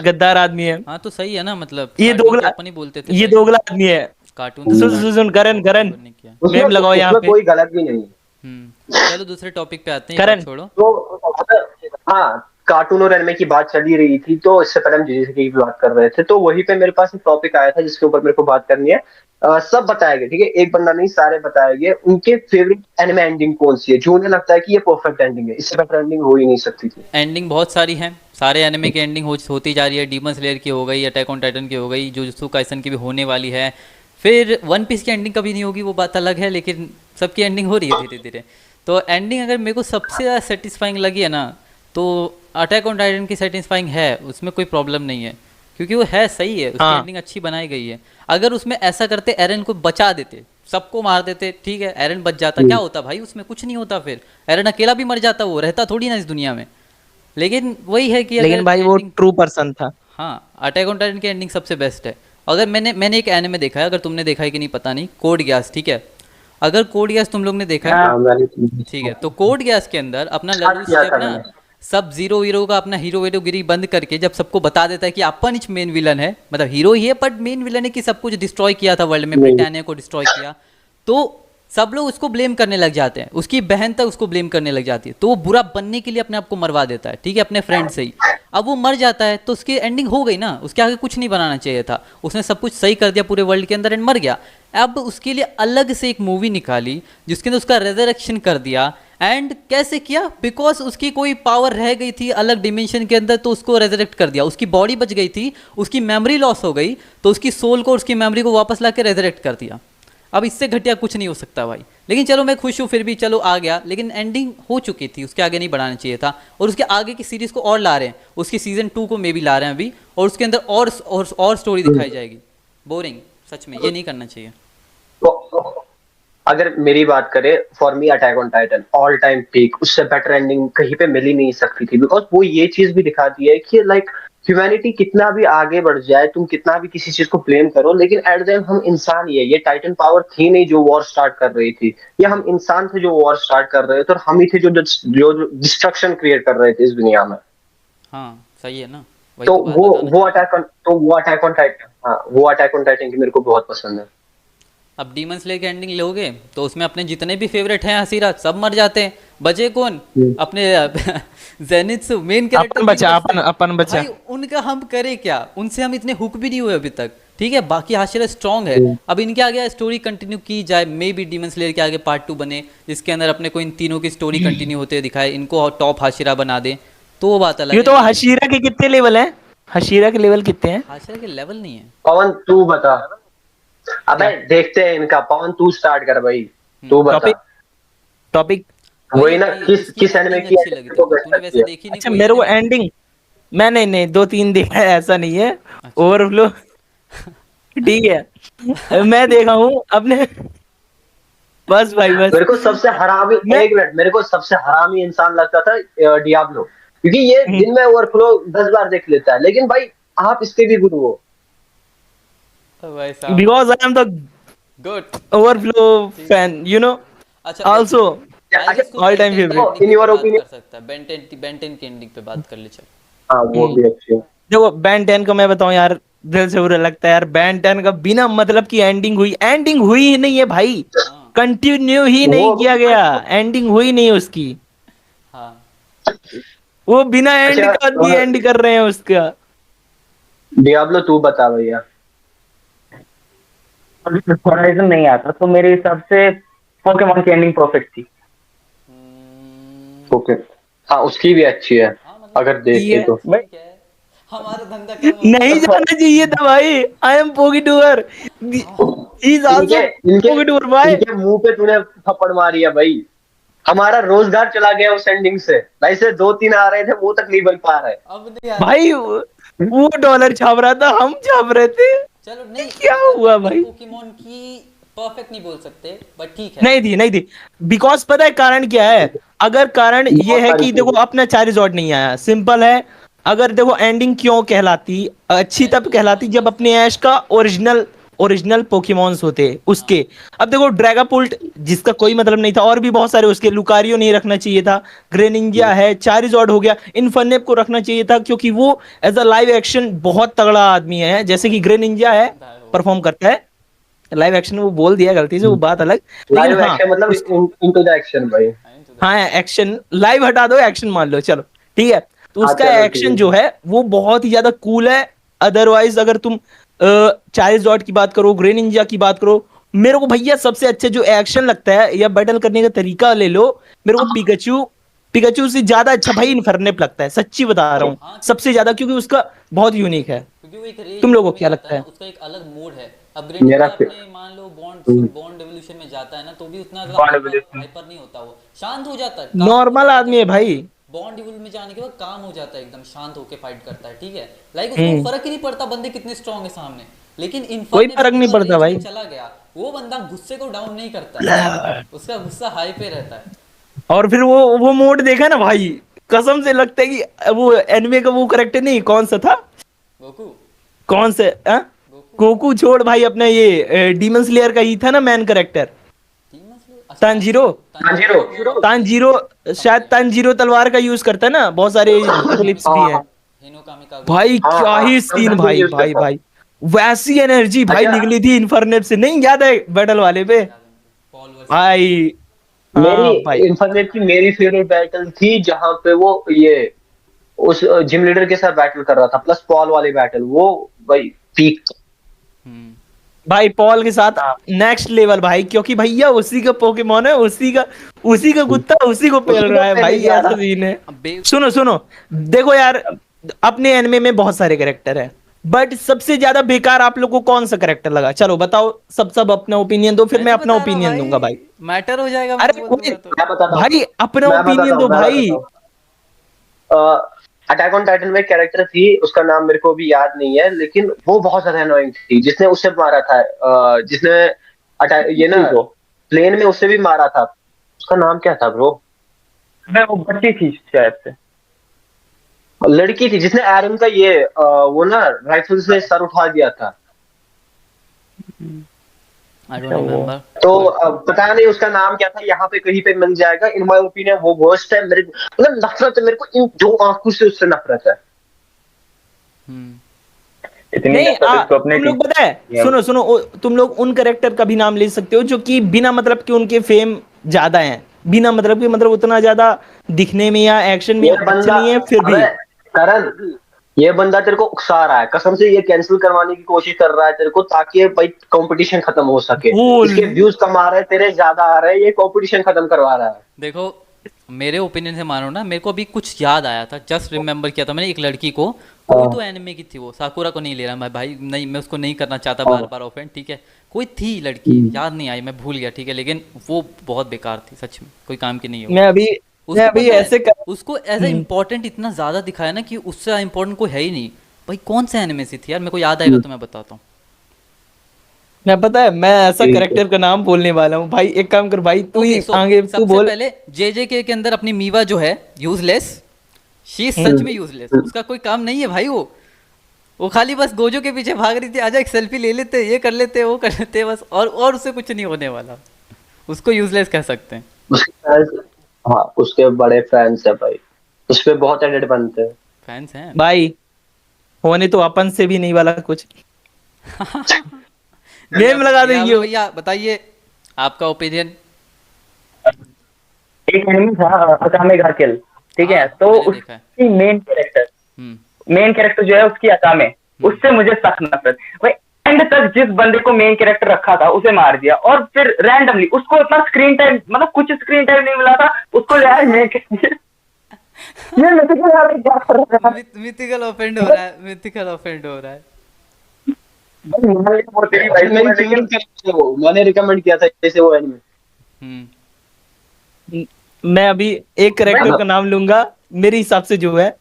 गद्दार आदमी है
हाँ तो सही है ना, मतलब
ये।
कार्टून तो
दोगला,
अपन ही बोलते थे
ये
भाई,
दोगला आदमी है।
कार्टून तो
सुन
स्टार्ट
सुन सुन करण करण
नहीं किया।
उसमें
मेम लगाओ यहाँ
उसमें
पे।
कोई गलत भी नहीं है।
चलो दूसरे टॉपिक पे आते हैं, ये
करण
बात छोड़ो।
तो हाँ, कार्टून और एनिमे की बात चली रही थी, तो इससे पहले हम जीजे की बात कर रहे थे, तो वहीं पे मेरे पास एक टॉपिक आया था जिसके ऊपर मेरे को बात करनी है। सब बताया गया, ठीक है, एक बंदा नहीं, सारे बताए गए उनके फेवरेट एनिमे एंडिंग कौन सी है, जो उन्हें लगता है कि ये परफेक्ट एंडिंग है, इससे बेटर एंडिंग हो ही नहीं सकती थी।
एंडिंग बहुत सारी हैं, सारे एनिमे की एंडिंग होती जा रही है। डीमन स्लेयर की हो गई, अटैक ऑन टाइटन की हो गई, जुजुत्सु काइसन की भी होने वाली है। फिर वन पीस की एंडिंग कभी नहीं होगी वो बात अलग है, लेकिन सबकी एंडिंग हो रही है धीरे धीरे। तो एंडिंग अगर मेरे को सबसे ज़्यादा सेटिस्फाइंग लगी है ना, तो अटैक ऑन टाइटन की सेटिस्फाइंग है, उसमें कोई प्रॉब्लम नहीं है, क्योंकि वो है सही है, उसकी
हाँ।
एंडिंग अच्छी बनाई गई है। अगर उसमें ऐसा करते एरन को बचा देते, सबको मार देते, ठीक है एरन बच जाता, क्या होता भाई, उसमें कुछ नहीं होता, फिर एरन अकेला भी मर जाता, वो रहता थोड़ी ना इस दुनिया में। लेकिन वही है कि
लेकिन
अगर
भाई वो
ending-
ट्रू पर्सन था।
हाँ अटैक ऑन टाइटन की एंडिंग सबसे बेस्ट है। अगर मैंने एक एनिमे देखा है, अगर तुमने देखा है कि नहीं पता नहीं, कोड गियास, ठीक है, अगर कोड गियास तुम लोग ने देखा है,
हाँ।
ठीक है, तो कोड गियास के अंदर अपना
स्टार्ट
ललूस
किया
जब
था
ना
मैंने।
सब जीरो हीरो का अपना हीरो वीरोगिरी बंद करके जब सबको बता देता है कि अपन ही मेन विलन है, मतलब हीरो ही है बट मेन विलन है, कि सब कुछ डिस्ट्रॉय किया था वर्ल्ड में, ब्रिटानिया को डिस्ट्रॉय किया, तो सब लोग उसको ब्लेम करने लग जाते हैं, उसकी बहन तक उसको ब्लेम करने लग जाती है, तो वो बुरा बनने के लिए अपने आप को मरवा देता है, ठीक है, अपने फ्रेंड से ही। अब वो मर जाता है तो उसकी एंडिंग हो गई ना, उसके आगे कुछ नहीं बनाना चाहिए था, उसने सब कुछ सही कर दिया पूरे वर्ल्ड के अंदर एंड मर गया। अब उसके लिए अलग से एक मूवी निकाली जिसके अंदर उसका रेजरेक्शन कर दिया, एंड कैसे किया, बिकॉज उसकी कोई पावर रह गई थी अलग डिमेंशन के अंदर, तो उसको रेजरेक्ट कर दिया, उसकी बॉडी बच गई थी, उसकी मेमोरी लॉस हो गई, तो उसकी सोल को, उसकी मेमोरी को वापस ला के रेजरेक्ट कर दिया। अब इससे घटिया कुछ नहीं हो सकता भाई, लेकिन चलो मैं खुश हूँ, फिर भी चलो आ गया, लेकिन एंडिंग हो चुकी थी, उसके आगे नहीं बढ़ाना चाहिए था। और उसके आगे की सीरीज को और ला रहे हैं, उसकी सीजन 2 को मे भी ला रहे हैं अभी, और उसके अंदर और स्टोरी दिखाई जाएगी। बोरिंग, सच में ये नहीं करना चाहिए।
तो अगर मेरी बात करें, for me attack on Titan all time peak, उससे बेटर एंडिंग कहीं पे मिल ही नहीं सकती थी, बिकॉज वो ये चीज भी दिखाती है कि लाइक ह्यूमैनिटी कितना भी आगे बढ़ जाए, तुम कितना भी किसी चीज को ब्लेम करो, लेकिन एट द एंड हम इंसान ही है। ये टाइटन पावर थी नहीं जो वॉर स्टार्ट कर रही थी, ये हम इंसान थे जो वॉर स्टार्ट कर रहे थे, और हम ही थे जो डिस्ट्रक्शन क्रिएट कर रहे थे इस दुनिया में।
हाँ सही है ना, वही
तो
तो बात बताना चाहता हूँ।
वो अटैक ऑन टाइटन, हाँ वो अटैक ऑन टाइटन की मेरे को बहुत पसंद है।
अब डीमन स्लेयर की एंडिंग लोगे तो उसमें अपने जितने भी फेवरेट हैं हसीरा सब मर जाते हैं, बचे कौन, अपने जेनित्सु मेन कैरेक्टर
अपन बचा, अपन बचा।
भाई उनका हम करे क्या, उनसे हम इतने हुक भी नहीं हुए अभी तक, ठीक है, बाकी हाशिरा स्ट्रांग है। अब इनके आगे स्टोरी कंटिन्यू की जाए, मे बी डीमन स्लेयर के आगे पार्ट 2 बने जिसके अंदर अपने को इन तीनों की स्टोरी कंटिन्यू होते हुए दिखाए, इनको टॉप हाशिरा बना दे, तो वो बात अलग
ये
है।
तो हशीरा के कितने लेवल हैं? हशीरा के लेवल कितने हैं?
हाशिरा के लेवल नहीं है।
पवन तू बता, अबे देखते हैं इनका। पवन तू स्टार्ट कर भाई, तू बता।
टॉपिक टॉपिक
वही ना,
भाई,
किस
इसकी
किस एनिमे
ending
की
अच्छी लगी थी, तूने वैसे देखी नहीं
अच्छा
कोई
मेरे को
anime?
एंडिंग, मैंने नहीं 2-3 देखा है, ऐसा नहीं है, ओवरफ्लो ठीक है, मैं देखा हूँ अपने, बस भाई बस।
मेरे को सबसे हरामी,
मैं-
एक मिनट, मेरे को सबसे हरामी इंसान लगता था डियाब्लो, क्योंकि ये दिन में ओवरफ्लो 10 बार देख लेता है, लेकिन भाई आप इसके भी गुरु हो।
भाई साहब
because I am the
good.
overflow fan, you know,
अच्छा
also
आइरिस को
all time
बेंटेन की
favorite।
ending
In your
पे बात
opinion?
कर सकता है, बेंटेन की एंडिंग पे बात कर ले चल।
हाँ वो भी अच्छी है।
देखो बैन 10 का मैं बताऊं यार, दिल से बुरा लगता है यार, बैन 10 का बिना मतलब की एंडिंग हुई ही नहीं है भाई,
हाँ
कंटिन्यू ही नहीं
वो-
किया गया, एंडिंग हुई नहीं उसकी,
हाँ
वो बिना एंड
अच्छा,
का भी एंड कर रहे हैं उसका।
डियाब्लो तू बता भैया।
हॉराइजन नहीं आता तो मेरे हिसाब से पोकेमॉन की एंडिंग परफेक्ट थी।
ओके, हाँ उसकी भी अच्छी है अगर देखे तो।
क्या है, हमारा धंधा क्या होता है?
नहीं जाना चाहिए था भाई, आई एम पोकेटूर, ही इज आल्सो
इनके
पोकेटूर भाई।
इनके मुंह पे तूने थप्पड़ मारी है भाई, हमारा रोजगार चला गया उस एंडिंग से। वैसे 2-3 आ रहे थे, वो तक नहीं बन पा रहे।
अब नहीं आ रहा।
भाई वो डॉलर छाप रहा था, हम छाप रहे थे,
चलो नहीं,
क्या हुआ भाई?
पोकेमोन की परफेक्ट नहीं बोल सकते बट ठीक है।
नहीं थी बिकॉज पता है कारण क्या है। अगर कारण ये है कि देखो अपना चारिजॉर्ड नहीं आया, सिंपल है। अगर देखो एंडिंग क्यों कहलाती अच्छी तब कहलाती जब अपने ऐश का ओरिजिनल पोकेमॉन्स होते उसके। अब देखो ड्रैगापुल्ट जिसका कोई मतलब नहीं था, और भी बहुत सारे उसके, लुकारियो नहीं रखना चाहिए था, ग्रेनिंजा है, चारिजॉर्ड हो गया, इनफर्नेप को रखना चाहिए था क्योंकि वो एज अ लाइव एक्शन बहुत तगड़ा आदमी है। जैसे कि ग्रेनिंजा है, परफॉर्म करता है लाइव एक्शन, वो बोल दिया गलती से, वो बात अलग। लेकिन
लाइव
हाँ
एक्शन मतलब इनटू द एक्शन भाई।
हाँ एक्शन, लाइव हटा दो एक्शन मान लो, चलो ठीक है। तो
हाँ
उसका
चलो ठीक
एक्शन
है।
जो है वो बहुत ही ज्यादा कूल है। अदरवाइज अगर तुम चार्ल्स डॉट की बात करो, ग्रे निंजा की बात करो, मेरे को भैया सबसे अच्छा जो एक्शन लगता है या बैटल करने का तरीका ले लो, मेरे को पिकाचू पिकाचू से ज्यादा अच्छा भाई इन्फर्नेप लगता है, सच्ची बता रहा हूँ सबसे ज्यादा, क्योंकि उसका बहुत यूनिक है।
क्योंकि वो एक रेज
तुम लोगों को
में
क्या
जाता
लगता
है ना,
है?
उसका एक अलग मोड है। अपग्रेड
मेरा
अपने मान लो बॉन्ड एवोल्यूशन में जाता है ना, तो भी उतना ज्यादा
Bond
हाइपर
evolution।
हाइपर नहीं होता, वो शांत हो जाता है, काम हो
नॉर्मल
जाता है।
आदमी है भाई।
बॉन्ड इवोल में जाने के बाद काम हो जाता है, एकदम शांत होके फाइट करता है, ठीक है। लाइक उसको
हम्म,
फर्क ही नहीं पड़ता बंदे कितने स्ट्रांग है सामने। लेकिन
कोई
इन्फर्नेप
फर्क
एक
नहीं
बार
पड़ता
रेंज में
भाई।
चला गया, वो बंदा गुस्से को डाउन नहीं करता है, उसका गुस्सा हाई पे रहता है।
और फिर वो मोड देखा ना भाई, कसम से लगता है कि वो एनिमे का वो करेक्टर नहीं, कौन सा था,
गोकू।
कौन से
गोकू।
गोकू छोड़ भाई, अपना ये डीमन स्लेयर का ही था ना मैन करेक्टर,
अच्छा
तांजीरो।
हाँ जीरो।
तांजीरो, शायद तांजीरो तलवार का यूज करता है ना, बहुत सारे क्लिप्स भी हैं
हाँ
हिनोकामी का
भाई।
हाँ
क्या
हाँ
ही
हम
सीन
बिल्कुल
भाई
यूज
भाई
करता
भाई, वैसी एनर्जी भाई
अच्छा।
निकली थी इन्फर्नेप से, नहीं याद है बैटल वाले पे
पॉल वर्सेस
भाई?
मेरी
हाँ भाई।
इन्फर्नेट की मेरी फेवरेट बैटल थी जहां पे वो ये उस जिम लीडर के साथ बैटल कर रहा था, प्लस पॉल वाली बैटल, वो भाई पीक।
भाई पॉल के साथ
हाँ
नेक्स्ट लेवल भाई, क्योंकि भैया उसी का पोकेमोन है, उसी का कुत्ता उसी को पेल
उसको
रहा है
पहले
भाई,
जा
ऐसा
रहा।
सीन है।
बे
सुनो सुनो, देखो यार, अपने एनिमे में बहुत सारे कैरेक्टर हैं, बट सबसे ज्यादा बेकार आप लोग को कौन सा कैरेक्टर लगा? चलो बताओ, सब अपना ओपिनियन दो, फिर
मैं
मैं
नहीं
अपना
बता रहा
ओपिनियन दूंगा
भाई,
भाई।
मैटर हो जाएगा मैं
अरे
बोल
कोई,
दूंगा तो।
मैं बताता हूँ
भाई अपना
मैं बताता
ओपिनियन
हूँ
दो
मैं
भाई।
बताता हूँ अटैक ऑन टाइटन में कैरेक्टर थी, उसका नाम मेरे को भी याद नहीं है, लेकिन वो बहुत ज्यादा अनोइंग थी, जिसने उससे मारा था, जिसने ये ना
को
प्लेन में उससे भी मारा था। उसका नाम क्या था ब्रो?
मैं वो बच्ची थी शायद से।
लड़की थी जिसने एरन का ये वो ना राइफल से सर उठा दिया था।
आई डोंट
अच्छा वो
रिमेम्बर।
तो पता नहीं उसका नाम क्या था, यहाँ पे कहीं पे मिल जाएगा। इन माय ओपिनियन वो वर्स्ट है, मेरे मतलब नफरत है, मेरे को इन दो आंखों से उससे नफरत है।
इतनी
नहीं
नफरत इसको अपने
तुम लोग पता है,
टीम।
सुनो सुनो, तुम लोग उन कैरेक्टर का भी नाम ले सकते हो जो कि बिना मतलब के उनके फेम ज्यादा हैं, बिना मतलब के, मतलब उतना ज्यादा दिखने में या एक्शन में
ये
अच्छे
बंदा,
नहीं है फिर भी।
अबे करण, ये बंदा तेरे को उकसा रहा है, कसम से ये कैंसिल करवाने की कोशिश कर रहा है तेरे को, ताकि भाई कंपटीशन खत्म हो सके।
बोल।
इसके व्यूज कम आ रहे हैं, तेरे ज्यादा आ रहे हैं, ये कंपटीशन खत्म करवा रहा है।
देखो मेरे ओपिनियन से मानो ना, मेरे को अभी कुछ याद आया था, जस्ट रिमेम्बर किया था मैंने, एक लड़की को, कोई तो एनिमे की थी, वो साकुरा को नहीं ले रहा मैं भाई, नहीं मैं उसको नहीं करना चाहता बार बार ऑफेंड, ठीक है। कोई थी लड़की, याद नहीं आई, मैं भूल गया, ठीक है, लेकिन वो बहुत बेकार थी सच में, कोई काम की नहीं है वो।
मैं अभी मैं
उसको
अभी
पता
ऐसे
है, उसको एज ए इम्पोर्टेंट इतना ज्यादा दिखाया ना कि उससे इम्पोर्टेंट कोई है ही नहीं भाई। कौन से एनिमे से थी यार, मेरे को याद आएगा तो मैं बताता हूँ।
मैं पता है, मैं ऐसा कैरेक्टर का नाम बोलने वाला हूँ भाई, एक काम कर भाई, तू ही
ओके सो
आगे तू
सबसे
बोल।
पहले जेजे के अंदर अपनी मीवा जो है यूजलेस, शी सच में यूजलेस, उसका कोई काम नहीं है भाई। वो खाली बस गोजो के पीछे भाग रही थी, आजा एक सेल्फी ले लेते, ये कर लेते, वो कर लेते बस, और उससे कुछ नहीं होने वाला, उसको यूजलेस कह सकते हैं।
उसके fans- हाँ उसके बड़े फैंस है भाई, उस पे बहुत एडिट बनते हैं।
फैंस हैं।
भाई होने तो अपन से भी नहीं वाला कुछ, गेम लगा देंगे।
डियाब्लो भैया बताइए आपका ओपिनियन।
एक एनिमी था अकामे गा किल, ठीक है,
हाँ,
तो
मैंने देखा है।
उसकी मेन कैरेक्टर जो है उसकी अकामे, उससे मुझे सख्त नफरत भाई। एंड तक जिस बंदे को मेन कैरेक्टर रखा था उसे मार दिया, और फिर रैंडमली उसको इतना स्क्रीन टाइम, मतलब कुछ स्क्रीन टाइम नहीं मिला था उसको, यार ये mythical यार क्या कर रहा है
मिथिकल ऑफेंड हो रहा है, मिथिकल ऑफेंड हो रहा है।
भाई, मान लिया वो तेरी भाई
मेरी
लेकिन
फेवरेट कैरेक्टर है वो, मैंने रिकमेंड किया था जैसे वो एनिमे।
हम्म
मैं अभी एक कैरेक्टर का नाम लूंगा, मेरे हिसाब से जो है,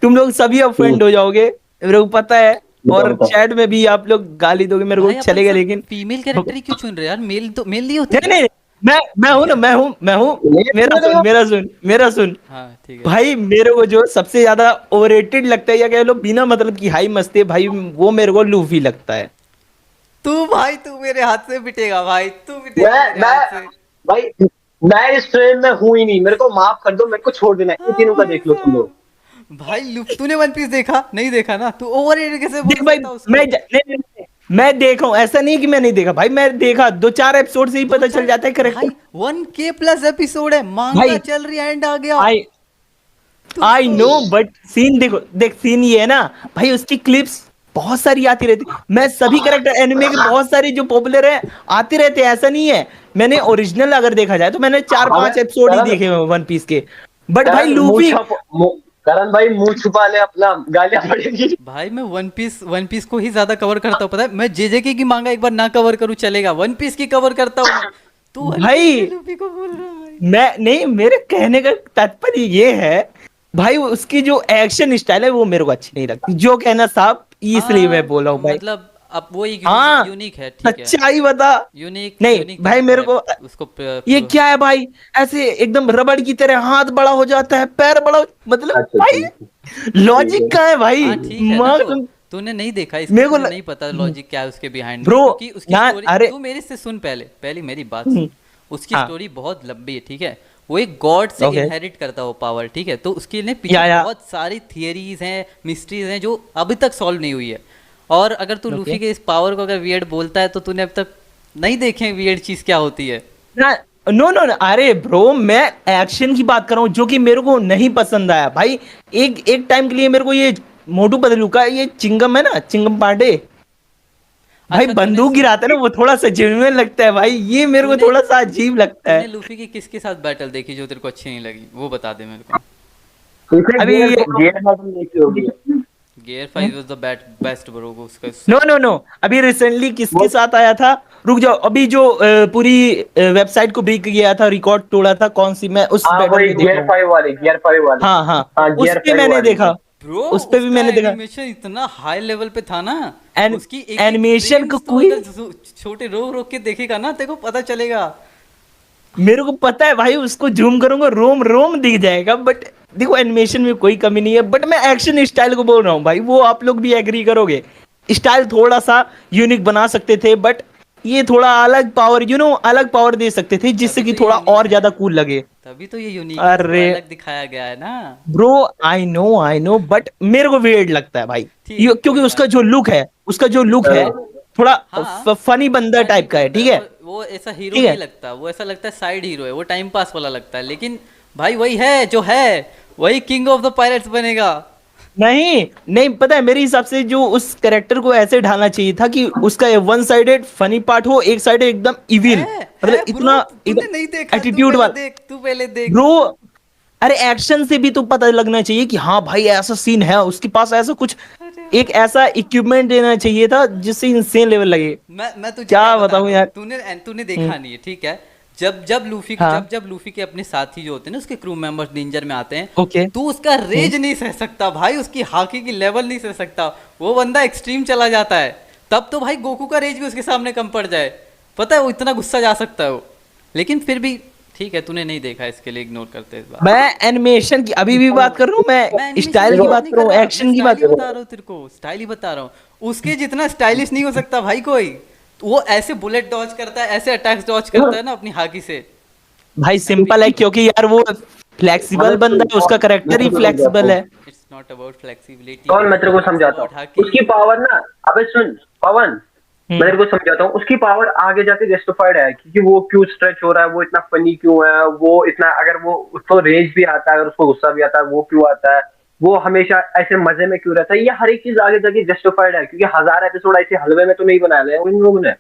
तुम लोग सभी ऑफेंड हो जाओगे, मेरे को पता है, और
बताओ।
चैट में भी आप लोग गाली दोगे मेरे को,
भाई अपन
चलेगा,
सब
लेकिन
फीमेल कैरेक्टर ही क्यों चुन रहे हैं यार? मेल तो मेल नहीं होते
नहीं नहीं, मैं हूं ना, मैं हूं, मेरा सुन।
हाँ ठीक है।
भाई मेरे को जो सबसे ज्यादा ओवररेटेड लगता है, या कह लो बिना मतलब की हाई मस्ती है भाई, वो मेरे को लूफी लगता है।
तू भाई तू मेरे हाथ से पिटेगा भाई, तू पिटेगा
मैं
मेरे हाथ से।
भाई मैं इस फ्रेम में हूं ही नहीं, मेरे को माफ कर दो, मेरे को छोड़ देना, इन तीनों का
भाई
देख लो तुम लोग।
भाई तूने वन पीस देखा? नहीं देखा ना, तू ओवररेटेड कैसे बोल
देख भाई,
सकता उसको?
मैं देखा हूं, ऐसा नहीं कि मैं नहीं देखा भाई, मैं देखा 2-4 एपिसोड से ही पता चल जाता है
भाई
करेक्टर।
1K+ एपिसोड है, मांगा
भाई
चल रही है, एंड आ गया।
आई
तू
आई
तो
नो, बट सीन देखो, देख सीन ये है ना भाई, उसकी क्लिप्स बहुत सारी आती रहती। मैं सभी करेक्टर एनिमे के बहुत सारे जो पॉपुलर है आते रहते हैं, ऐसा नहीं है। मैंने ओरिजिनल अगर देखा जाए तो मैंने 4-5
हमें
एपिसोड ही
करण
देखे वन पीस के। बट भाई
करण
लूफी,
करण भाई मुंह छुपा ले अपना, गालियां पड़ेगी।
भाई मैं वन पीस को ही ज्यादा कवर करता हूँ, पता है? मैं जेजेके की मांगा एक बार ना कवर करूँ चलेगा, वन पीस की कवर करता हूँ मैं। तू वन
भाई
पीस के लूफी को बोल रहा है भाई।
मैं नहीं, मेरे कहने का तात्पर्य ये है भाई, उसकी जो एक्शन स्टाइल है वो मेरे को अच्छी नहीं लगती, जो कहना साहब, इसलिए मैं बोला हूँ भाई।
मतलब अब वो एक
हाँ,
यूनिक है, ठीक है।
सच्चाई बता।
यूनिक
नहीं
यूनिक
भाई, मेरे को
उसको
ये क्या है भाई, ऐसे एकदम रबड़ की तरह हाथ बड़ा हो जाता है, पैर बड़ा मतलब
अच्छा
भाई,
ठीक है,
लॉजिक कहाँ है भाई?
हाँ ठीक है ना,
माँ
तो
तुम,
तूने नहीं देखा इसलिए
मेरे को
तुझे नहीं पता लॉजिक क्या है उसके बिहाइंड में,
ब्रो
क्योंकि उसकी
ना,
स्टोरी,
अरे
तू मेरे से सुन, पहले पहले मेरी बात सुन। उसकी
हाँ,
स्टोरी बहुत लंबी है, ठीक है? वो एक गॉड से
ओके,
इनहेरिट करता है वो पावर, ठीक है? तो उसके लिए पीछे
या
बहुत सारी थियरीज हैं, मिस्ट्रीज हैं जो अभी तक सॉल्व नहीं हुई है। और अगर तू लूफी
ओके
के इस पावर को अगर वियर्ड बोलता है तो तूने अब तक नहीं देखे वियर्ड चीज क्या होती है।
ना, नो नो, अरे ब्रो, मैं एक्शन की बात कर रहा हूँ जो कि मेरे को नहीं पसंद आया भाई। एक एक टाइम के लिए मेरे को ये मोटू पतलू का ये चिंगम है ना, चिंगम पांडे, भाई
अच्छा
बंदूक गिराता है ना, वो थोड़ा सा जेन्युइन लगता है भाई, ये मेरे को
तूने
थोड़ा सा अजीब लगता
तूने
है।
लूफी की किसके साथ बैटल देखी जो तेरे को अच्छी नहीं लगी, वो बता दे मेरे को।
इसे
अभी
गेयर
ये
गेयर बटन देखी होगी।
Gear 5 was the best bro उसका।
नो नो नो, अभी रिसेंटली किसके
वो
साथ आया था, रुक जाओ, अभी जो पूरी वेबसाइट को ब्रेक किया था, रिकॉर्ड तोड़ा था, कौन सी, मैं उस
हाँ
बैटल
वही
में देखा
गियर
हूँ।
5 वाली, गियर 5 वाली।
हाँ हाँ,
हाँ
उस
गियर
पे
5
मैंने
वाली।
देखा,
ब्रो
उस पे भी
उसका
मैंने देखा।
एनिमेशन इतना हाई लेवल पे था ना, उसकी एक
एनिमेशन
फ्रेम्स
को
तो
कोई,
अगर छोटे रोक रोक के देखेगा ना तेरे को पता चलेगा।
मेरे को पता है भाई, उसको जूम करूंगा रोम रोम दिख जाएगा, बट देखो एनिमेशन में कोई कमी नहीं है, बट मैं एक्शन स्टाइल को बोल रहा हूँ भाई, वो आप लोग भी एग्री करोगे, स्टाइल थोड़ा सा यूनिक बना सकते थे, बट ये थोड़ा अलग पावर, अलग पावर दे सकते थे जिससे
तभी
कि
तो ये
थोड़ा
यूनिक
और
है,
ज्यादा कूल लगे।
तभी तो ये यूनिक है, इसको
अरे
अलग दिखाया गया है ना।
ब्रो, आई नो, बट मेरे को वियर्ड लगता है भाई,
ठीक है
क्योंकि
कोई बात
उसका जो
नहीं।
लुक है, उसका जो लुक है थोड़ा
हाँ
फनी बंदा
फनी
टाइप का है,
बंदा
ठीक है,
वो ऐसा हीरो
ठीक
नहीं
है।
लगता, वो ऐसा लगता है साइड हीरो है, वो टाइम पास वाला लगता है, लेकिन भाई वही है जो है, वही किंग ऑफ द पायरेट्स बनेगा।
नहीं नहीं, पता है मेरे हिसाब से जो उस कैरेक्टर को ऐसे ढालना चाहिए था कि उसका वन साइडेड फनी पार्ट हो, एक साइड एकदम इविल,
है
मतलब
ब्रो,
इतना
तूने नहीं देखा,
एटीट्यूड वाला
तू पहले देख।
ब्रो। अरे एक्शन से भी तो पता लगना चाहिए कि हाँ भाई ऐसा सीन है, उसके पास ऐसा कुछ, एक ऐसा इक्विपमेंट देना चाहिए था जिससे इंसेन लेवल लगे।
मैं तुझे
क्या
क्या
बताऊं
बताऊं
यार।
तूने तूने देखा नहीं है, ठीक है?
हाँ,
जब लूफी के अपने साथी जो होते हैं ना, उसके क्रू मेंबर्स डेंजर में आते हैं,
ओके,
तू उसका रेज नहीं सह सकता भाई, उसकी हाकी की लेवल नहीं सह सकता, वो बंदा एक्सट्रीम चला जाता है, तब तो भाई गोकू का रेज भी उसके सामने कम पड़ जाए, पता है वो इतना गुस्सा जा सकता है वो। लेकिन फिर भी ठीक है, तूने नहीं देखा, इसके लिए इग्नोर करते हैं इस बात।
मैं एनिमेशन की अभी भी बात कर रहा हूँ, मैं
animation
स्टाइल की
बात
बात
नहीं
कर रहा हूँ,
रहा,
एक्शन
मैं
की बात
स्टाइल
कर
ही
रहा
बता रहा हूँ तेरे को, स्टाइल ही बता रहा हूँ। उसके जितना स्टाइलिश नहीं हो सकता भाई कोई, वो ऐसे बुलेट डॉज करता है, ऐसे अटैक्स डॉज करता है ना अपनी हाकी से।
हूँ भाई। सिंपल है, क्योंकि यार वो फ्लेक्सिबल बंदा है, उसका करेक्टर ही फ्लेक्सिबल है।
इट्स नॉट अबाउट फ्लेक्सिबिलिटी,
कौन, मैं तेरे को समझाता हूँ उसकी पावर ना। अबे सुन पवन, मैं तेरे को समझाता हूँ उसकी पावर आगे जाके जस्टिफाइड है, क्योंकि वो क्यों स्ट्रेच हो रहा है, वो इतना फनी क्यों है, वो इतना, अगर वो उसको रेज भी आता है, अगर उसको गुस्सा भी आता है, वो क्यों आता है, वो हमेशा ऐसे मजे में क्यों रहता है, ये हर एक चीज आगे जाके जस्टिफाइड है, क्योंकि 1000 एपिसोड ऐसे हलवे में तो नहीं बनाया है इन लोगों ने।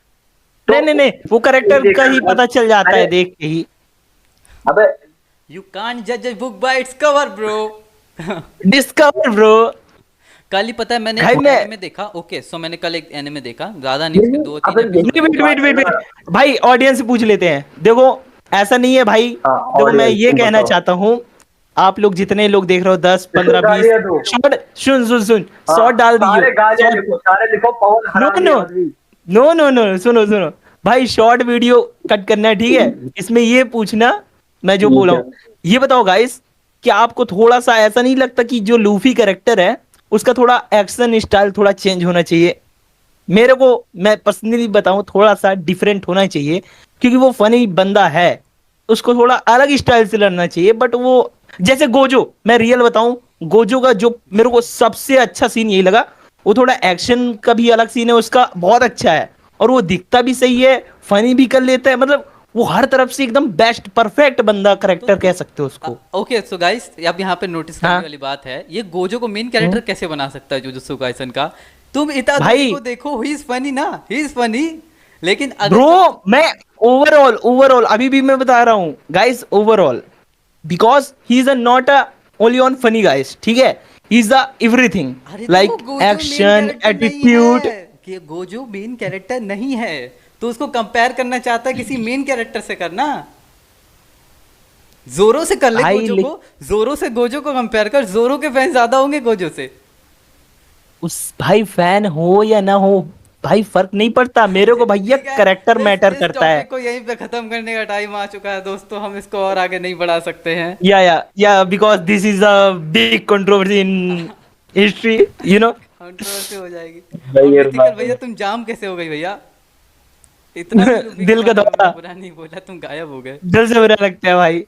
नहीं नहीं नहीं, वो करेक्टर का ही पता चल जाता है देख के ही।
अबे
यू कांट जज a book by its cover bro.
Discover bro.
कल ही पता है मैंने
भाई
एक
मैं
एनिमे देखा, ओके सो मैंने कल एक एनिमे देखा, ज्यादा नहीं, उसके 2-3
अबे
एपिसोड।
वेट भाई, ऑडियंस से पूछ लेते हैं। देखो ऐसा नहीं है भाई,
हाँ,
देखो मैं
audience
ये
तुम
कहना
बताओ।
चाहता हूँ आप लोग जितने लोग देख रहे हो 10 15
गालियां दो।
20 शॉर्ट सुन
हाँ,
शॉर्ट डाल
सारे गालियां
दियो।
लिखो, सारे लिखो पवन
नो
हरामी
नो
आदमी।
नो सुनो भाई, शॉर्ट वीडियो कट करना है, ठीक है। इसमें ये पूछना, मैं जो बोला
ठीक है।
हूँ, ये बताओ गाइस कि आपको थोड़ा सा ऐसा नहीं लगता कि जो लूफी कैरेक्टर है उसका थोड़ा एक्शन स्टाइल थोड़ा चेंज होना चाहिए? मेरे को, मैं पर्सनली बताऊं, थोड़ा सा डिफरेंट होना चाहिए, क्योंकि वो फनी बंदा है, उसको थोड़ा अलग स्टाइल से लड़ना चाहिए। बट वो, जैसे गोजो, मैं रियल बताऊं, गोजो का जो मेरे को सबसे अच्छा सीन यही लगा, वो थोड़ा एक्शन का भी अलग सीन है उसका, बहुत अच्छा है, और वो दिखता भी सही है, फनी भी कर लेता है, मतलब वो हर तरफ से एकदम बेस्ट परफेक्ट बंदा करेक्टर कह सकते हो उसको।
ओके सो गाइस, अब यहाँ पे नोटिस करने
हाँ।
वाली बात है, ये गोजो को मेन कैरेक्टर कैसे बना सकता है जुजुत्सु काइसन का? तुम इतादोरी
भाई
को देखो, ही इज फनी ना, ही इज फनी, लेकिन अगर
ब्रो, मैं ओवरऑल अभी भी मैं बता रहा हूं guys, overall, because he is not a only on funny guys, ठीक है, ही इज द एवरीथिंग,
अरे तो
लाइक
वो गोजो मेन
एक्शन,
कैरेक्टर नहीं
एटीट्यूड।
है, कि गोजो मेन कैरेक्टर नहीं है, तो उसको कंपेयर करना चाहता है किसी मेन कैरेक्टर से करना। जोरो से कर ले
भाई
गोजो को, जोरो से गोजो को कंपेयर कर, जोरो के फैन ज्यादा होंगे गोजो से।
उस भाई फैन हो या ना हो भाई, फर्क नहीं पड़ता मेरे को भैया,
ठीक है,
करेक्टर मैटर
इस
करता है।
टॉपिक को यहीं पे खत्म करने का टाइम आ चुका है दोस्तों, हम इसको और आगे नहीं बढ़ा सकते हैं।
या because this is a big controversy in history, you know.
Controversy हो जाएगी। और
भाई
मिथिकल भैया, तुम जाम कैसे हो गई भैया? इतना भी लुबी के
दिल का
बारे में
दौरा,
बुरा नहीं बोला, तुम गायब हो गए।
दिल से बुरा लगता है भाई।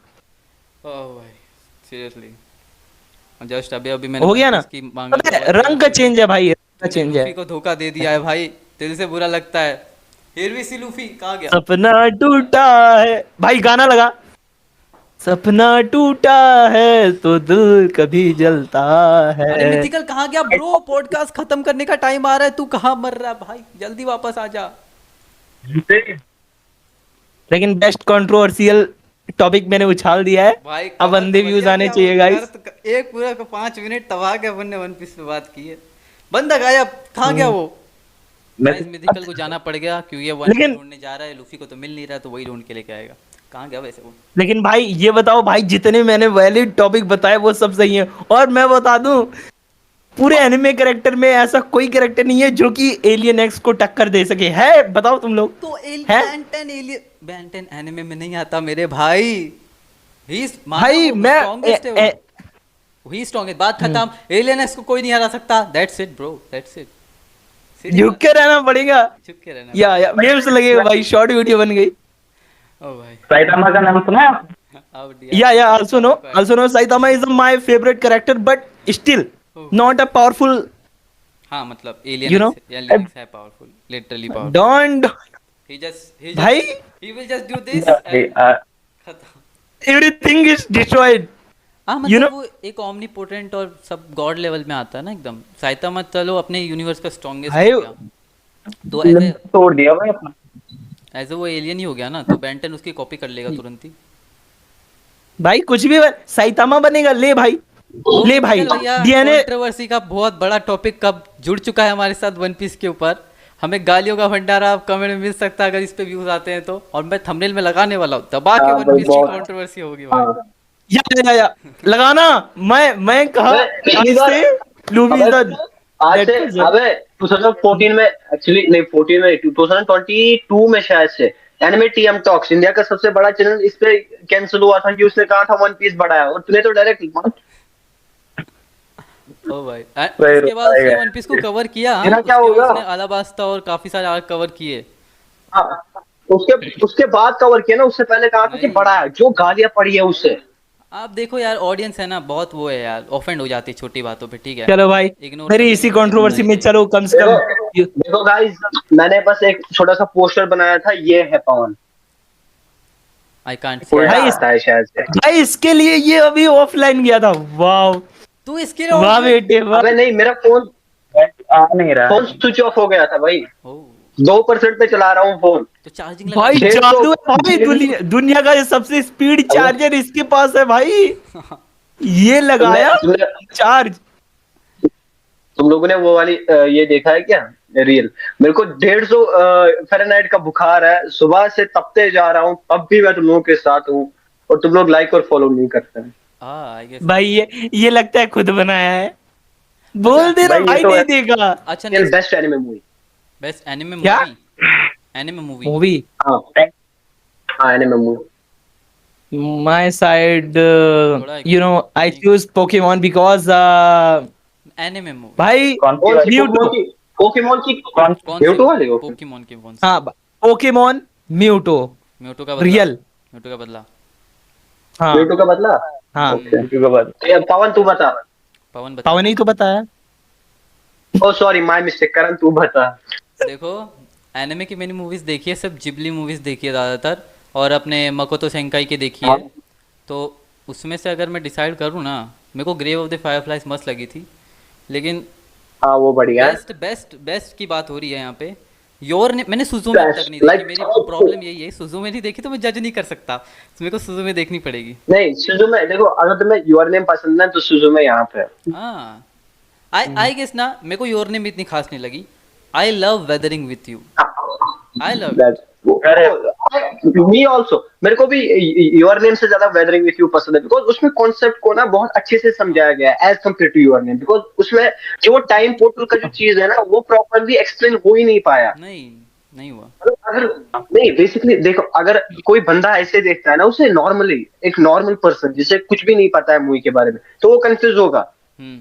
ओह भाई, सीरियसली। जस्ट अभी अभी मैंने
हो गया ना,
इसकी मांगी
पता है,
खबर थी,
रंग का चेंज है भाई, रंग का
तूने
चेंज है।
लूफी को धोखा दे दिया है भाई, दिल से बुरा लगता है। हिरवी सी लूफी कहाँ गया?
सपना टूटा है भाई, गाना लगा, सपना टूटा है तो दिल कभी जलता है।
अरे मिथिकल कहाँ गया ब्रो? पॉडकास्ट खत्म करने का टाइम आ रहा है, तू कहाँ मर रहा है भाई? जल्दी वापस आ जा।
लेकिन बेस्ट कंट्रोवर्शियल टॉपिक मैंने उछाल दिया है,
भाई
अब अंधे व्यूज आने चाहिए गाइस।
एक पूरा का 5 मिनट तबाह के अपन ने वन पीस पे बात की है। बंदा गायब, कहाँ गया वो? गाइस मिथिकल को जाना पड़ गया क्योंकि ये वन
लेकिन-
ढूंढने जा रहा है, लूफी को तो मिल नहीं रहा, तो वही ढूंढ के लेके आएगा। कहाँ गया वैसे वो?
लेकिन भाई ये बताओ भाई, जितने मैंने वैलिड टॉपिक बताए वो सब सही है, और मैं बता दूं, पूरे एनिमे कैरेक्टर में ऐसा कोई कैरेक्टर नहीं है जो कि एलियन एक्स को टक्कर दे सके, है? बताओ तुम लोग।
तो
है?
बेंटेन एनिमे में नहीं आता मेरे भाई। ही
भाई मैं
ही स्ट्रॉन्गेस्ट, बात खत्म। एलियन एक्स को कोई नहीं हरा सकता, that's it bro, that's it.
झुक के रहना पड़ेगा,
चुप के रहना।
या मेम्स लगेगा भाई, शॉर्ट वीडियो बन गई।
ओ भाई,
साइटामा का नाम सुना है आपने?
अब
या also know Saitama is my favorite character, but still not a powerful,
हाँ मतलब
You know,
एलियन है powerful, literally powerful.
don't
he
भाई,
will just do this
भाई,
and खत्म।
everything is destroyed,
हाँ
You
मतलब
know-
वो एक ओमनीपोटेंट और सब गॉड लेवल में आता है ना एकदम। साइतामा चलो अपने यूनिवर्स का स्ट्रॉन्गेस्ट
भाई-
हो गया, तो ऐसे
तोड़ दिया भाई अपना।
एज वो एलियन ही हो गया ना, तो बेंटन उसकी कॉपी कर लेगा तुरंत ही।
भाई कुछ भी साइतामा बनेगा, ले भाई, ले भाई, डीएनए।
कंट्रोवर्सी का बहुत बड़ा टॉपिक कब जुड़ चुका है हमारे साथ वन पीस के ऊपर। हमें गालियों का भंडारा अब कमेंट में मिल सकता है अगर इस पे व्यूज आते हैं तो, और मैं थंबनेल में लगाने वाला हूँ, दबा के वन पीस की कंट्रोवर्सी होगी भाई।
या लगाना, मैं कहा
पिछली
आज
बार-
से लूबी इज द
आज से, अबे 2014 में, एक्चुअली नहीं 14 में, 2022 में शायद से, एनिमे टीएम टॉक्स, इंडिया का सबसे बड़ा चैनल, इस पे कैंसिल हुआ था कि उसने कहा था वन पीस बड़ा है, और तूने तो डायरेक्ट
ओ भाई, उसके बाद उसने वन पीस को कवर किया।
मेरा क्या
उसके बाद
होगा?
उसने अलाबास्ता और काफी सारे आर्क कवर किए।
उसके बाद कवर किया ना, उससे पहले कहा था कि
नहीं।
बड़ा है, जो गालियां पड़ी है उससे।
आप देखो यार, ऑडियंस है ना बहुत वो है यार, ऑफेंड हो जाती है छोटी बातों पे, ठीक है?
चलो भाई,
Ignore
मेरी
करके
इसी
नहीं
कंट्रोवर्सी में
चाहिए।
चलो कम से कम।
देखो गाइस, मैंने बस एक छोटा सा पोस्टर बनाया था, ये है पवन,
आई कांट
उल्टा
भाई,
आता है शायद से।
भाई इसके लिए ये अभी ऑफलाइन गया था, वाह
तू इसके
वाह
लिए
बेटे वाह।
अबे नहीं, मेरा फोन
आ नहीं रहा
फोन स्विच ऑफ हो गया था भाई,
ओ
2% पे चला रहा हूँ फोन।
तो चार्जिंग
भाई
लगा।
150
जादू है भाई, दुनिया का ये सबसे स्पीड चार्जर इसके पास है भाई, ये लगाया चार्ज।
तुम लोगों ने वो वाली ये देखा है क्या रील? मेरे को 150 फ़ारेनहाइट का बुखार है, सुबह से तपते जा रहा हूँ, तब भी मैं तुम लोगों के साथ हूँ, और तुम लोग लाइक और फॉलो नहीं करते हैं।
हाँ आई गेस।
भाई ये लगता है खुद बनाया है। बोल दे ना
भाई ये
भाई,
तो
नहीं देखा।
अच्छा next,
best anime movie.
Best anime
क्या
मूवी, एनिमे मूवी।
मूवी?
हाँ हाँ, एनिमे मूवी।
माय साइड,
थोड़ा
you know, I choose Pokemon because
anime movie.
भाई
कौन सी
कौन सी?
वाली?
म्यूटो।
पोकेमोन की
कौन
कौन सी
म्यूटो
वाली?
वाली हो?
पोकेमोन की कौन सी?
हाँ, पोकेमोन म्यूटो
म्यूटो का बदला,
रियल।
म्यूटो का बदला।
हाँ
म्यूटो का बदला।
हाँ,
ओके।
सी के बाद?
पवन तू बता।
पवन बता।
पवन ही तो बताया।
ओ सॉरी, माय मिस्टेक, करण तू बता।
देखो एनिमे की मैंने मूवीज देखी है, सब जिबली मूवीज देखी है ज़्यादातर, और अपने मकोतो सेंकाई की देखी है।
हाँ
तो उसमें से अगर मैं डिसाइड करूँ ना, मेरे को ग्रेव ऑफ द फायरफ्लाइज मस्त लगी थी, लेकिन
हाँ, वो बढ़िया है।
बेस्ट बेस्ट बेस्ट की बात हो रही है यहाँ पे। योर ने मैंने सुजुमे अब तक नहीं देखी, मेरी प्रॉब्लम यही है, सुजुमे नहीं देखी तो मैं जज नहीं कर सकता, तो मेरे को सुजुमे देखनी पड़ेगी।
नहीं, सुजुमे देखो, अगर तुम्हें योर नेम पसंद है तो सुजुमे यहाँ पे है।
हाँ आई गेस ना, मेरे को योर नेम इतनी खास नहीं लगी। I love weathering with you, I love it.
Me also, मेरे को भी योर नेम से ज्यादा वेदरिंग विथ यू पसंद है, बिकॉज उसमें कॉन्सेप्ट को ना बहुत अच्छे से समझाया गया है as compare to your name. Because उसमें जो वो टाइम पोर्टल का जो चीज है ना, वो प्रॉपरली एक्सप्लेन हो ही नहीं पाया।
नहीं नहीं हुआ।
अगर नहीं, बेसिकली देखो, अगर कोई बंदा ऐसे देखता है ना, उसे नॉर्मली, एक नॉर्मल पर्सन जिसे कुछ भी नहीं पता है मूवी के बारे में, तो वो कंफ्यूज होगा।
हम्म।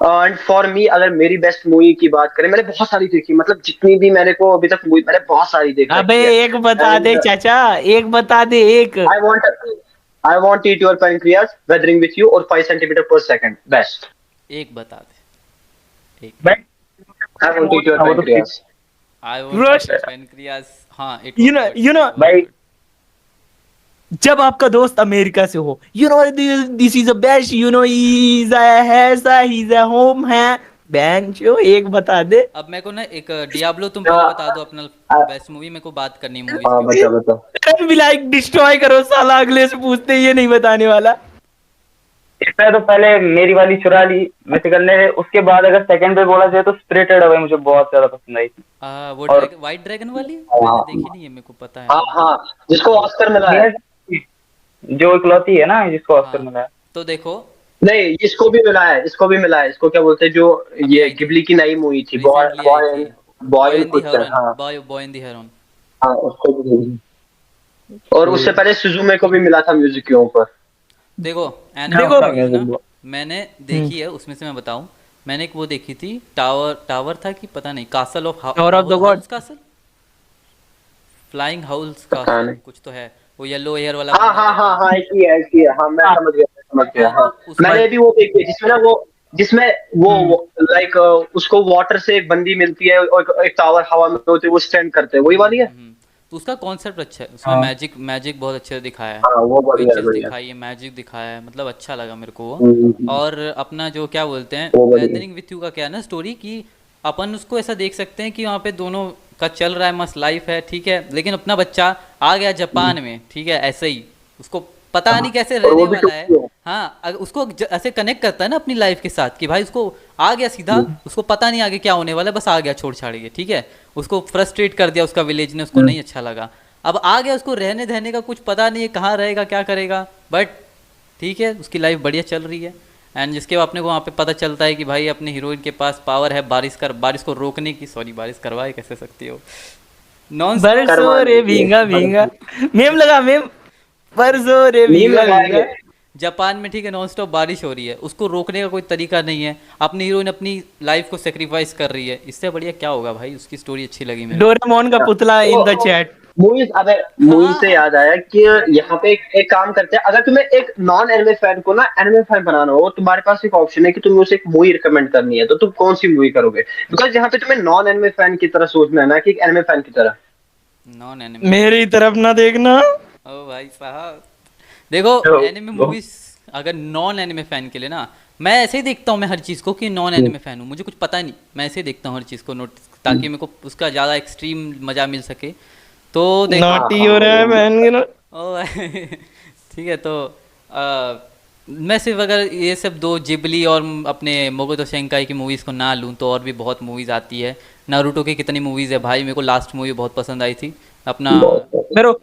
एंड फॉर मी, अगर मेरी बेस्ट मूवी की बात करें, मैंने बहुत सारी देखी, मतलब जितनी भी मैंने को अभी तक मूवी, मैंने बहुत सारी देख
अबे
रखी है।
एक बता दे चाचा, एक बता दे एक।
I want eat your pancreas, weathering with you और 5 सेंटीमीटर पर सेकंड, बेस्ट।
एक बता दे, एक।
भाई
आई वॉन्ट ईट योर
वो तो
पैनक्रियाज।
आई
रोश,
वांट पेनक्रियास। हाँ it
you know, you know,
भाई
जब आपका दोस्त अमेरिका से हो, you know this is a best, you know is he is a home है बेंचो, एक बता दे।
अब मेरे को ना एक डियाब्लो, तुम पहले बता दो अपना बेस्ट मूवी, मेरे को बात करनी है मूवीज
हाँ,
के ऊपर।
बता बता।
कल भी लाइक डिस्ट्रॉय करो साला, अगले से पूछते ये नहीं बताने वाला।
इसने तो पहले मेरी वाली चुरा ली बेसिकल ने, उसके बाद अगर सेकंड पे बोला जाए तो स्पिरिटेड अवे मुझे बहुत ज्यादा पसंद आई थी।
वो
और-
व्हाइट ड्रैगन वाली
हाँ।
मैंने देखी नहीं है, मेरे को पता है।
हाँ हाँ, जिसको ऑस्कर मिला है।
जो इकलौती है ना जिसको ऑस्कर
हाँ,
मिला है।
तो देखो
नहीं, इसको भी मिला है, इसको भी मिला है। इसको क्या बोलते हैं, जो
अभी
ये
आई थी,
गिबली की नई मूवी थी, बॉय
रिसेंटली आई थी,
बॉय
इन दी
कुछ है,
हेरोन,
हाँ
बॉय इन दी हेरोन।
हाँ, उसको भी मिली। और उससे पहले सुजुमे को भी मिला था म्यूजिक के ऊपर।
देखो
देखो,
एनिमे ना मैंने देखी है, उसमें से मैं बताऊं, मैंने एक वो देखी थी, टावर था कि पता नहीं, castle of
Tower of the God।
Castle, flying house
पता
कासल
नहीं।
कुछ तो है, वो येलो हेयर वाला
हाँ
बंदा
हाँ
रहता
हाँ
है।
हाँ, ऐसी है, हाँ, मैं समझ गया, समझ गया।
हाँ,
हाँ,
तो उसमें-
मैंने भी वो देखी है, जिसमें ना वो, जिसमें वो लाइक उसको वाटर से एक बंदी मिलती है और एक टावर हवा में होते हैं, वो स्टैंड करते हैं, वही वाली है।
तो उसका कॉन्सेप्ट अच्छा है, उसमें
हाँ।
मैजिक बहुत अच्छे से दिखाया है,
हाँ, वो बढ़िया है,
विचेस
बढ़िया।
दिखाई है, मैजिक दिखाया है, मतलब अच्छा लगा मेरे को वो।
हम्म।
और अपना जो क्या बोलते हैं,
वो बढ़िया।
वेदरिंग विथ यू का क्या है ना स्टोरी, कि अपन उसको ऐसा देख सकते हैं कि वहाँ पे दोनों का चल रहा है, मस्त लाइफ है, ठीक है, लेकिन अपना बच्चा आ गया जापान में, ठीक है, ऐसे ही उसको पता नहीं कैसे
और
रहने
वो भी
वाला है।
टोक्यो।
हाँ, उसको ऐसे कनेक्ट करता है ना अपनी लाइफ के साथ, कि भाई उसको आ गया सीधा, उसको पता नहीं आगे क्या होने वाला है, बस आ गया छोड़ छाड़ के, ठीक है, उसको फ्रस्ट्रेट कर दिया उसका विलेज ने, उसको नहीं अच्छा लगा, अब आ गया, उसको रहने धहने का कुछ पता नहीं है, कहाँ रहेगा क्या करेगा, बट ठीक है, उसकी लाइफ बढ़िया चल रही है। एंड जिसके अपने को वहाँ पे पता चलता है कि भाई अपने हीरोइन के पास पावर है बारिश को रोकने की, सॉरी बारिश करवाए कैसे सकती हो, नॉन
बरसो रे भींगा भींगा, मेम लगा मेम, बरसो रे
नीम
भींगा
लगाएंगे।
भींगा।
जापान में, ठीक है, नॉन स्टॉप बारिश हो रही है, उसको रोकने का कोई तरीका नहीं है, अपनी हीरोइन अपनी लाइफ को सेक्रीफाइस कर रही है, इससे बढ़िया क्या होगा भाई, उसकी स्टोरी अच्छी लगी मेरे को।
डोरेमोन का पुतला इन द चैट।
मूवीज, अबे मूवी से याद आया कि यहाँ पे एक काम करते हैं, अगर तुम्हें एक नॉन एनिमे फैन को ना एनिमे फैन बनाना हो, तुम्हारे पास एक ऑप्शन है कि तुम्हें उसे एक मूवी रिकमेंड करनी है, तो तुम कौन सी मूवी करोगे? बिकॉज यहाँ पे तुम्हें नॉन एनिमे फैन की तरह सोचना है ना, कि एक एनिमे फैन की तरह।
नॉन एनिमे,
मेरी तरफ ना देखना।
ओ भाई साहब, देखो
तो-
एनिमे मूवीज अगर नॉन एनिमे फैन के लिए ना, मैं ऐसे ही देखता हूँ मैं हर चीज़ को, कि नॉन एनिमे फैन हूँ, मुझे कुछ पता नहीं, मैं ऐसे ही देखता हूँ हर चीज़ को नोटिस, ताकि मेरे को उसका ज़्यादा एक्सट्रीम मज़ा मिल सके। तो देखो
नॉटी हो रहा है बहन के ना।
ओ ठीक है, तो मैं सिर्फ अगर ये सब दो जिबली और अपने मोगोतो शिंकाई की मूवीज़ को ना लूँ, तो और भी बहुत मूवीज़ आती है, नारुतो की कितनी मूवीज़ है भाई, मेरे को लास्ट मूवी बहुत पसंद आई थी अपना।
मेरे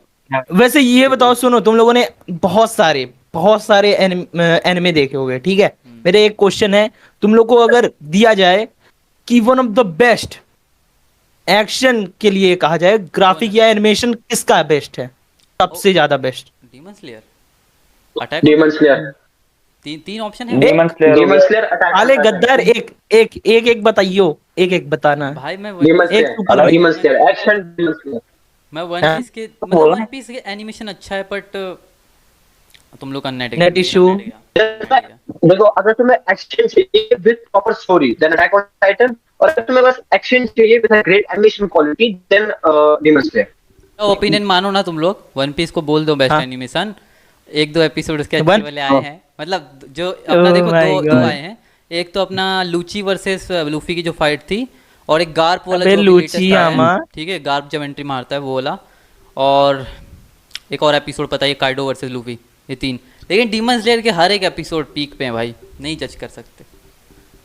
वैसे ये बताओ, सुनो, तुम लोगों ने बहुत सारे एनिमे देखे होंगे, ठीक है। मेरे एक क्वेश्चन है, तुम लोग को अगर दिया जाए कि one of the best action के लिए कहा जाए, ग्राफिक या एनिमेशन किसका बेस्ट है, सबसे ज्यादा best?
Demon slayer, attack
demon slayer,
तीन ऑप्शन है
डीमन स्लेयर हो
डीमन
गया।
स्लेयर, अटैक
आले गद्दार, एक बताइयो, एक बताना।
भाई। मैं
डीमन
एक
slayer,
super
demon slayer action, demon slayer.
मैं वन
हाँ,
पीस के
बोला।
मतलब वन पीस के एनिमेशन अच्छा है, बट तुम लोग का नेट
नेट इशू।
देखो, अगर तुम्हें एक्शन चाहिए with proper story then Attack on Titan, और अगर तुम्हें बस एक्शन चाहिए with great animation quality then Demon Slayer.
Opinion मानो ना तुम लोग, वन पीस को बोल दो बेस्ट
हाँ।
एनिमेशन। एक दो एपिसोड उसके अच्छे
One-
वाले आए हैं, मतलब जो अपना
Oh
देखो
my
दो
God.
आए हैं। एक तो अपना लूची वर्सेस लूफी की जो फाइट थी, और एक गार्प वाला
अबे
जो अभी
लूची
latest आया है,
आमा।
ठीक है, गार्प जब एंट्री मारता है वो वाला, और एक और एपिसोड पता है काइडो वर्सेस लूफी, ये तीन। लेकिन डीमन स्लेयर के हर एक एपिसोड पीक पे है भाई, नहीं जज कर सकते।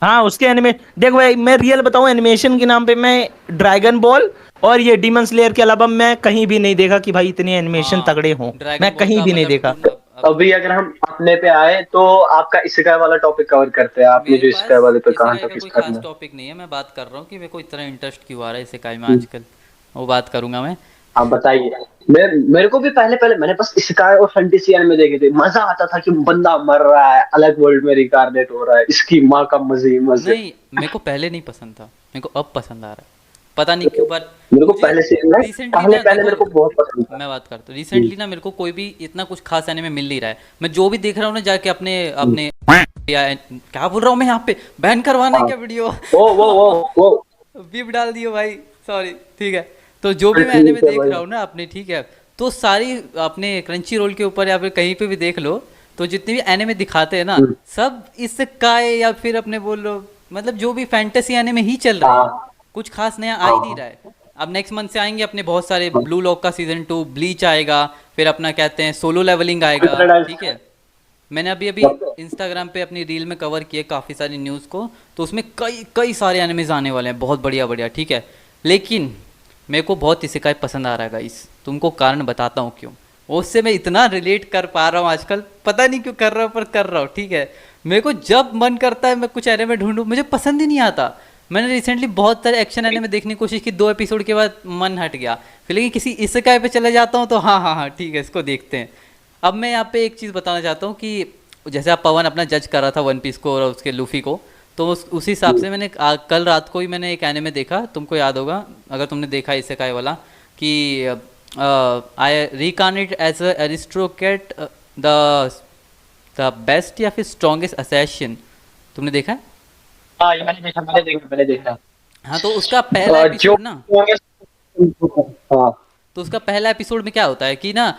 हाँ, उसके एनिमे देख भाई, मैं रियल बताऊं, एनिमेशन के नाम पे मैं ड्रैगन बॉल और ये डीमन स्लेयर के अलावा मैं कहीं भी नहीं देखा कि भाई इतने एनिमेशन
हाँ,
तगड़े हों।
Dragon
मैं
Ball
कहीं
का
भी नहीं
मतलब
देखा।
अभी अगर हम अपने पे आए तो आपका इसेकाई वाला टॉपिक कवर करते हैं। आपने
मेरे
जो इसेकाई वाले पे कहा
इसेकाई
था
का
किस
कोई
करना
खास
है।
टॉपिक नहीं है, मैं बात कर रहा हूँ कि मेरे को इतना इंटरेस्ट क्यों आ रहा है इसेकाई में आजकल, वो बात करूंगा मैं।
आप बताइए। मेरे को भी पहले मैंने बस इसेकाई और फैंटेसी एनिमे देखे थे। मजा आता था कि बंदा मर रहा है, अलग वर्ल्ड में रिकारनेट हो रहा है, इसकी माँ का मजे ही मजे।
नहीं, मेरे को पहले नहीं पसंद था, मेरे को अब पसंद आ रहा है, पता नहीं क्यों। पर
मेरे को
मुझे
पहले से नहीं,
रिसेंटली
पहले
ना
पहले मेरे को
देखो,
बहुत पसंद था।
मैं बात करता हूँ रिसेंटली ना, मेरे को कोई भी इतना कुछ खास एनिमे मिल नहीं रहा है। मैं जो भी देख रहा हूँ ना, जाके अपने अपने या क्या बोल रहा हूँ मैं यहाँ पे, बैन करवाना है क्या वीडियो?
वो
बीप डाल दियो भाई, सॉरी, ठीक है। तो जो भी मैं एनिमे
ठीक है
देख
भाई।
रहा हूँ ना अपने, ठीक है, तो सारी अपने क्रंची रोल के ऊपर या फिर कहीं पे भी देख लो, तो जितने भी एनिमे दिखाते हैं ना, सब इसेकाई या फिर अपने बोल लो, मतलब जो भी फैंटेसी एनिमे ही चल रहे हैं, कुछ खास नया आ ही नहीं रहा है। अब नेक्स्ट मंथ से आएंगे अपने बहुत सारे, ब्लू लॉक का सीजन 2, ब्लीच आएगा, फिर अपना कहते हैं सोलो लेवलिंग आएगा, ठीक है। मैंने अभी अभी इंस्टाग्राम पे अपनी रील में कवर किए काफ़ी सारी न्यूज़ को, तो उसमें कई कई सारे एनिमेज आने वाले हैं, बहुत बढ़िया बढ़िया, ठीक है। लेकिन मेरे को बहुत इसेकाई पसंद आ रहा है गाइस, तुमको कारण बताता हूँ क्यों। उससे मैं इतना रिलेट कर पा रहा हूँ आजकल, पता नहीं क्यों कर रहा हूँ, पर कर रहा हूँ, ठीक है। मेरे को जब मन करता है मैं कुछ एनिमे ढूंढूं, मुझे पसंद ही नहीं आता। मैंने रिसेंटली बहुत सारे एक्शन एनिमे देखने की कोशिश की, 2 एपिसोड के बाद मन हट गया। फिर लेकिन किसी इसेकाई पे चले जाता हूँ तो हाँ ठीक है, इसको देखते हैं। अब मैं यहाँ पे एक चीज़ बताना चाहता हूँ कि जैसे आप पवन अपना जज कर रहा था वन पीस को और उसके लूफी को, तो उसी हिसाब से मैंने कल रात को ही मैंने एक एनिमे देखा, तुमको याद होगा अगर तुमने देखा इसेकाई वाला, कि I reincarnate as a aristocrat the best या फिर स्ट्रॉन्गेस्ट असैसिन। तुमने देखा है?
हाँ, ये मैंने देखा।
हाँ, तो उसका पहला एपिसोड ना,
हाँ,
तो उसका पहला एपिसोड में क्या होता है कि ना,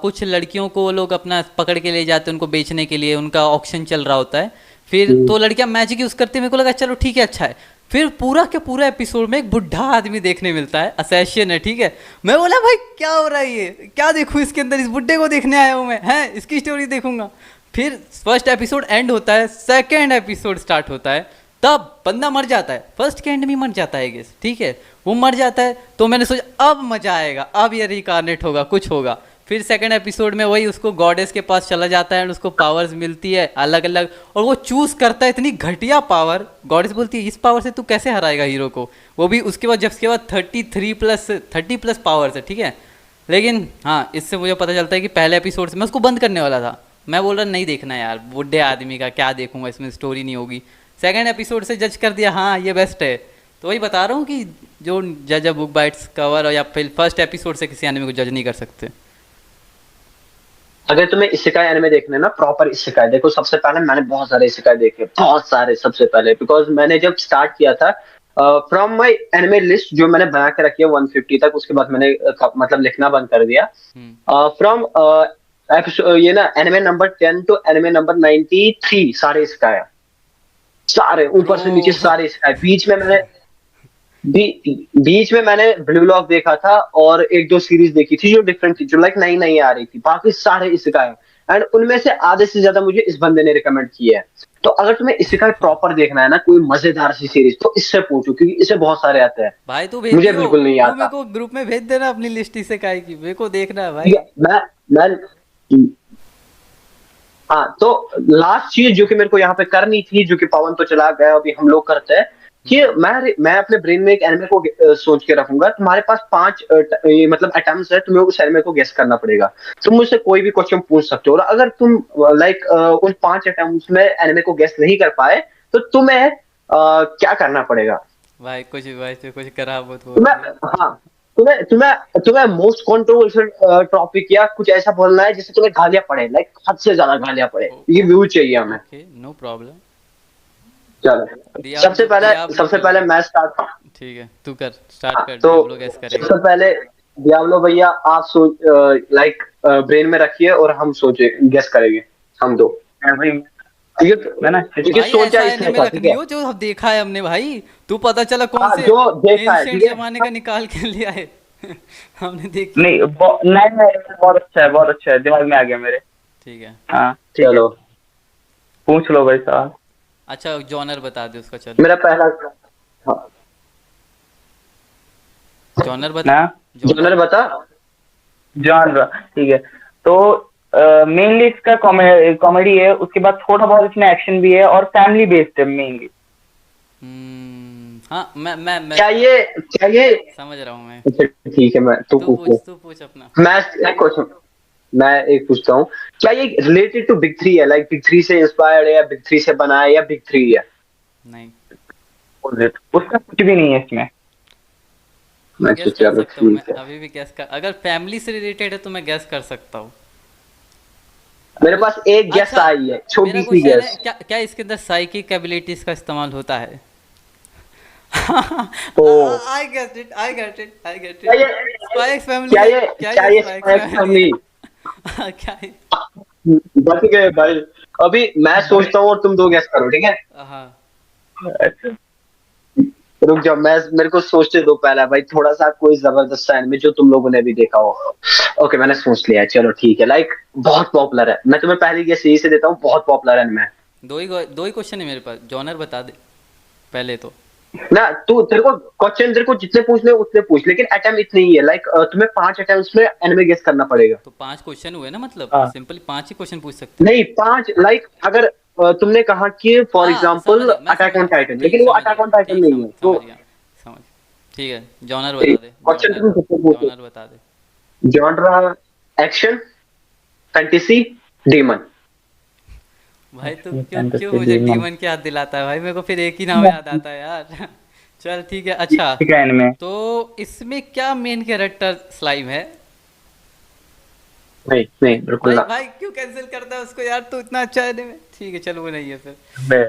कुछ लड़कियों को लोग अपना पकड़ के ले जाते हैं उनको बेचने के लिए, उनका ऑक्शन चल रहा होता है। फिर तो लड़कियां मैजिक यूज करती है, मेरे को लगा चलो ठीक है, अच्छा है। फिर पूरा के पूरा एपिसोड में एक बुढ़ा आदमी देखने मिलता है, असैसिन है, ठीक है। मैं बोला भाई क्या हो रहा है, ये क्या देखूं इसके अंदर, इस बुढ़े को देखने आया हूं मैं, हैं इसकी स्टोरी देखूंगा। फिर फर्स्ट एपिसोड एंड होता है, सेकेंड एपिसोड स्टार्ट होता है, तब बंदा मर जाता है, फर्स्ट के एंड में मर जाता है गेस, ठीक है, वो मर जाता है। तो मैंने सोचा अब मजा आएगा, अब ये रिकार्नेट होगा, कुछ होगा। फिर सेकंड एपिसोड में वही उसको गॉडेस के पास चला जाता है और उसको पावर्स मिलती है अलग अलग, और वो चूज करता है इतनी घटिया पावर। गॉडेस बोलती है इस पावर से तू कैसे हराएगा हीरो को, वो भी उसके बाद, जब उसके बाद 30 प्लस पावर्स है, ठीक है। लेकिन हाँ, इससे मुझे पता चलता है कि पहले एपिसोड से मैं उसको बंद करने वाला था, मैं बोल रहा नहीं देखना यार, बुढ़े आदमी का क्या देखूंगा, इसमें स्टोरी नहीं होगी। सेकंड एपिसोड से जज कर दिया, हाँ ये बेस्ट है। तो वही बता रहा हूँ कि जो जज बुक बाइट्स कवर या फिर फर्स्ट एपिसोड से किसी एनिमे को जज नहीं कर सकते।
अगर तुम्हें इसेकाई एनिमे देखने ना, प्रॉपर इसेकाई देखो, सबसे पहले मैंने बहुत सारे इसेकाई देखे, बहुत सारे। सबसे पहले बिकॉज मैंने जब स्टार्ट किया था, फ्रॉम माय एनिमे लिस्ट जो मैंने बना के रखी है 150 तक, उसके बाद मैंने मतलब लिखना बंद कर दिया। फ्रॉम ये ना anime number 10 to anime number 93 सारे इसेकाई, सारे ऊपर से नीचे सारे इसेकाई। बीच में मैंने ब्लू लॉक देखा था और एक दो सीरीज देखी थी जो डिफरेंट थी, जो लाइक नई नई आ रही थी। बाकी सारे इसेकाई, एंड उनमें से आधे से ज्यादा मुझे इस बंदे ने रिकमेंड किया है। तो अगर तुम्हें इसेकाई प्रॉपर देखना है ना, कोई मजेदार सी सीरीज, तो इससे पूछो, क्योंकि इससे बहुत सारे आते हैं।
भाई तू भेज
मुझे
दियो,
बिल्कुल नहीं
तू
आता।
मेरे को ग्रुप में भेज देना अपनी लिस्ट इसेकाई की, मेरे को देखना है भाई।
ठीक है, मैं हाँ, तो लास्ट चीज जो कि मेरे को यहाँ पे करनी थी, जो कि पवन तो चला गया, अभी हम लोग करते हैं कि मैं अपने ब्रेन में एक एनिमे को सोच के रखूंगा। तुम्हारे पास 5 मतलब अटेम्प्ट्स है, तुम्हें उस एनिमे को गेस करना पड़ेगा। तुम मुझसे कोई भी क्वेश्चन पूछ सकते हो, और अगर तुम लाइक उन 5 अटेम्प्ट्स में एनिमे को गेस नहीं कर पाए तो तुम्हें क्या करना पड़ेगा?
भाई कुछ करा वो तो
तुम्हें, हाँ, तुम्हें तुम्हें तुम्हें मोस्ट कंट्रोवर्शियल टॉपिक या कुछ ऐसा बोलना है जिससे तुम्हें गालियां पड़े, लाइक हद से ज्यादा गालियां पड़े। ये व्यू चाहिए हमें।
Okay, no problem.
चलो, सबसे पहले मैं स्टार्ट।
ठीक है, तू कर, स्टार्ट
हाँ,
कर,
तो
डियाब्लो गैस करेगा।
सबसे पहले डियाब्लो भैया आप सोच, लाइक ब्रेन में रखिए और हम सोचे गेस करेंगे हम दो।
भाई
ठीक है,
मैं ना
क्योंकि
भाई
सोचा
ऐसा
इसने
एनिमे
था,
रख
ठीक है।
लियो जो अब देखा है हमने भाई। तू पता चला कौन
हाँ,
से
जो देखा है,
एंशिएंट
ठीक है।
जमाने का निकाल के लिया है। हमने देखी।
नहीं नहीं, बहुत अच्छा है, बहुत अच्छा है, दिमाग में आ गया मेरे।
ठीक है,
हाँ ठीक है,
चलो,
पूछ लो भाई सवाल।
अच्छा जॉनर बता दे उसका, चलो
मेरा पहला, हाँ,
जॉनर बता।
ना
जॉनर बता।
जॉनर, ठीक है। तो मेनली इसका कॉमेडी है, उसके बाद थोड़ा बहुत इसमें एक्शन भी है और फैमिली बेस्ड है मेनली।
हाँ मैं
क्या ये
समझ रहा हूँ मैं।
अच्छा, ठीक है, मैं तू पूछ ले।
तू पूछ अपना।
मैं एक क्वेश्चन मैं एक पूछता हूँ, क्या ये रिलेटेड टू बिग थ्री है, लाइक बिग थ्री से इंस्पायर्ड है या बिग थ्री से बना है या बिग थ्री है?
नहीं,
उसका कुछ भी नहीं है इसमें।
मैं
अच्छा,
गैस कर
चलो
सकता हूँ, मैं
ठीक है।
अभी भी गैस कर, अगर फैमिली से रिलेटेड है तो मैं गैस कर सकता हूँ।
मेरे पास एक गेस
अच्छा,
आई है, छोटी
मेरा
सी
क्वेश्चन है,
गेस।
क्या क्या इसके अंदर साइकिक एबिलिटीज का इस्तेमाल होता है?
Oh,
I get it, I get it, I get
क्या
इट।
ये
स्पाई एक्स फैमिली
क्या
है,
ये
क्या
क्या
ये
ये
Spy X
Spy X
family
family?
है? क्या है?
बच गए भाई। अभी मैं सोचता हूँ और तुम दो गेस करो, ठीक है?
हाँ,
अच्छा,
रुक जाओ, मैं मेरे को सोचते दो पहला भाई, थोड़ा सा कोई जबरदस्त सा एनिमे जो तुम लोगों ने भी देखा हो। ओके, मैंने सोच लिया है, चलो ठीक है। लाइक बहुत पॉपुलर है, मैं तुम्हें पहले गेस यही से देता हूँ, बहुत पॉपुलर एनिमे है।
दो ही क्वेश्चन है मेरे पास, जॉनर बता दे पहले तो।
ना तू, तेरे को क्वेश्चन, तेरे को जितने पूछने उतने पूछ, लेकिन अटेम्प्ट इतने ही है। लाइक तुम्हें 5 अटेम्प्ट्स में एनिमे गेस करना पड़ेगा।
तो 5 क्वेश्चन हुए ना, मतलब
हाँ
सिंपली 5 ही क्वेश्चन पूछ सकते हैं।
नहीं, 5, लाइक अगर तुमने कहा कि फॉर
हाँ समझ
एग्जांपल
गया, मैं
अटैक
समझ
ऑन
गया,
टाइटन,
ठीक,
लेकिन वो
समझ
अटैक
गया,
ऑन टाइटन
ठीक,
नहीं है, तो
समझ गया, समझ। ठीक है, जॉनर बता दे,
क्वेश्चन
जॉनर,
तुम कितने पूछो?
जॉनर बता दे।
Genre action, fantasy, demon.
भाई तू क्यों क्यों
फैंटेसी
मुझे
डीमन,
डीमन की याद दिलाता है भाई, मेरे को फिर एक ही नाम याद आता है यार। चल ठीक है, अच्छा
ठीक है इनमें।
तो इसमें क्या मेन कैरेक्टर स्लाइम है?
नहीं नहीं, बिल्कुल
भाई
ना।
भाई क्यों कैंसिल करता है उसको यार, तू इतना अच्छा है में। ठीक है चलो, वो नहीं है फिर।
बे,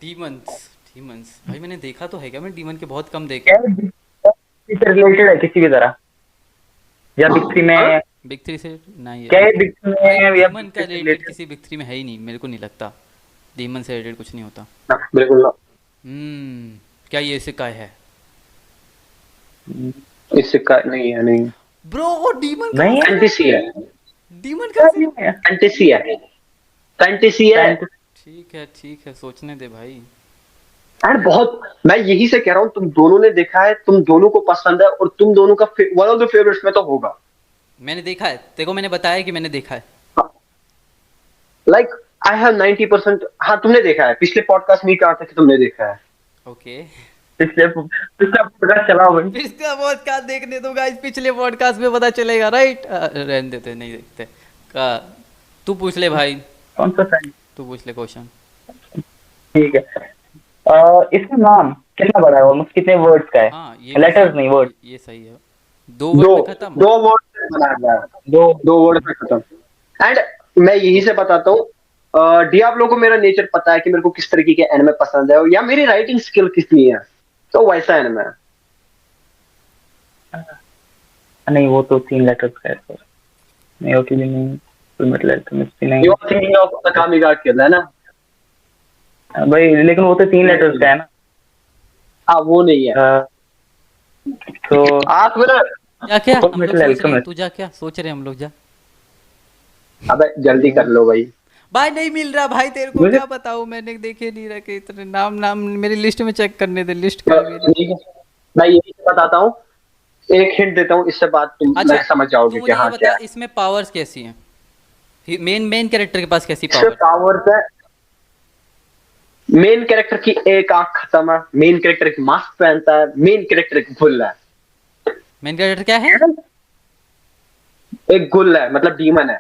डीमंस, डीमंस भाई मैंने देखा तो है क्या, मैंने डीमन के बहुत कम देखे।
क्या इससे रिलेटेड है किसी भी तरह, या बिग थ्री
हाँ?
में?
बिग थ्री से नहीं
क्या
है
ये बिग थ्री
भाई,
में या
डीमन
बिग
का
थ्री से
रिलेटेड
रिलेटेड?
किसी बिग थ्री में है ही नहीं, मेरे को नहीं लगता। डीमन से रिलेटेड कुछ नहीं होता।
ना, बिल्कुल ना।
क्या ये इसेकाई है?
इससे का नहीं है, नहीं।
ब्रो वो डीमन कहाँ
नहीं
से
है,
फैंटेसी है,
डीमन कहाँ से?
नहीं है।
फैंटेसी है, फैंटेसी है।
ठीक है सोचने दे भाई।
यार बहुत, मैं यही से कह रहा हूँ, तुम दोनों ने देखा है, तुम दोनों को पसंद है, और तुम दोनों का वन ऑफ द फेवरेट्स में तो होगा।
मैंने देखा है, देखो मैंने बताया कि मैंने देखा है।
Like I have 90%। हाँ, तुमने देखा है, पिछले पॉडकास्ट में ही कहा था कि तुमने देखा है।
ओके,
पिछले पिछला पॉडकास्ट चलाओ भाई।
पिछला पॉडकास्ट देखने दो गाइस, पिछले पॉडकास्ट में पता चलेगा, राइट? रहने देते, नहीं देखते का। तू पूछ ले भाई,
कौन सा फैन?
तू पूछ ले क्वेश्चन।
ठीक है, इसका नाम कितना बड़ा है, ऑलमोस्ट कितने वर्ड्स का है?
हाँ
लेटर्स नहीं, वर्ड।
ये सही है। 2 वर्ड
दो
में खत्म।
दो वर्ड में बनाया गया है।
दो।
दो वर्ड में खत्म। एंड मैं यही से बताता हूँ, डियाब्लो को मेरा नेचर पता है कि मेरे को किस तरीके के एनिमे पसंद है, या मेरी राइटिंग स्किल कितनी है, तो वैसा एनिमे है।
नहीं वो तो 3 लेटर्स का है सर। नहीं होती भी नहीं, कोई मतलब केमिस्ट्री नहीं
you are thinking of Akame guard के है ना?
भाई, लेकिन वो तो 3 लेटर्स का है ना।
हाँ, वो नहीं है।
तो
आप मेरा,
जा क्या,
बहुत
हम लोग
मिडिल
सोच रहे हैं,
अल्केमिस्ट।
तू जा, क्या सोच रहे हैं हम लोग, जा।
अबे जल्दी कर लो भाई।
भाई नहीं मिल रहा भाई, तेरे को
मुझे-
क्या बताऊं, मैंने देखे नहीं रखे इतने नाम, मेरी लिस्ट में चेक करने दे, लिस्ट करी मेरी।
ठीक है, मैं यही से बताता हूँ, एक हिंट देता हूँ, इससे बात तुम
अच्छा
मैं समझ
तू
जाओगे कि
मुझे ये
हाँ
बता,
क्या है।
इसमें पावर्स कैसी हैं? मेन कैरेक्टर के पास कैसी
इसका
पावर?
पावर है, मेन कैरेक्टर की एक आंख खत्म है, मेन कैरेक्टर की मास्क पहनता है, मेन कैरेक्टर की गुल है,
मेन कैरेक्टर क्या है?
एक गुल है मतलब डीमन है।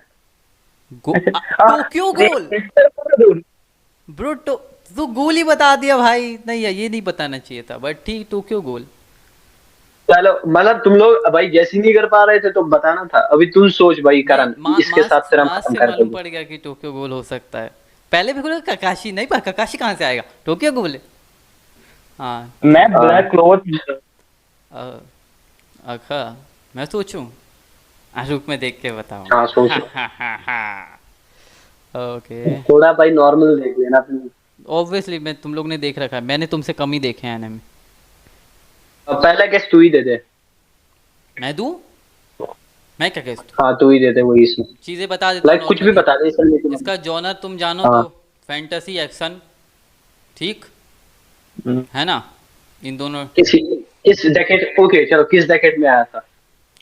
टोक्यो गोल ब्रो, तो गोल ही बता दिया भाई। नहीं यार, ये नहीं बताना चाहिए था, बट ठीक, टोक्यो गोल।
चलो मतलब तुम लोग भाई गैस ही नहीं कर पा रहे थे तो बताना था। अभी तुम सोच भाई करण, इसके साथ फिर हम
मास
खत्म
से
कर
मालूम
देंगे।
पड़ गया कि टोक्यो गोल हो सकता है। पहले भी बोला ककाशी, नहीं पर ककाशी कहाँ से आएगा, टोक्यो गोल है। हाँ।
मैं ब्लैक क्लोथ।
अ- अच्छा, मैं सोचूं, रुक में देख के बताऊं।
हाँ सोच लो,
ओके।
थोड़ा भाई नॉर्मल देख लेना प्लीज।
ऑब्वियसली मैं, तुम लोग ने देख रखा है, मैंने तुमसे कम ही देखे हैं एनिमे।
पहला गैस तू ही दे दे।
मैं दूं? मैं क्या कहता हूँ,
हाँ तू ही दे दे वही इसमें,
चीजें बता देता हूँ
लाइक कुछ भी
नॉर्मली।
बता दे इसमें लेकिन।
इसका जॉनर तुम जानो
हाँ।
तो फैंटेसी एक्शन, ठीक
हम्म।
है ना? इन दोनों।
किस डेकेड, ओके चलो किस डेकेड में आया था?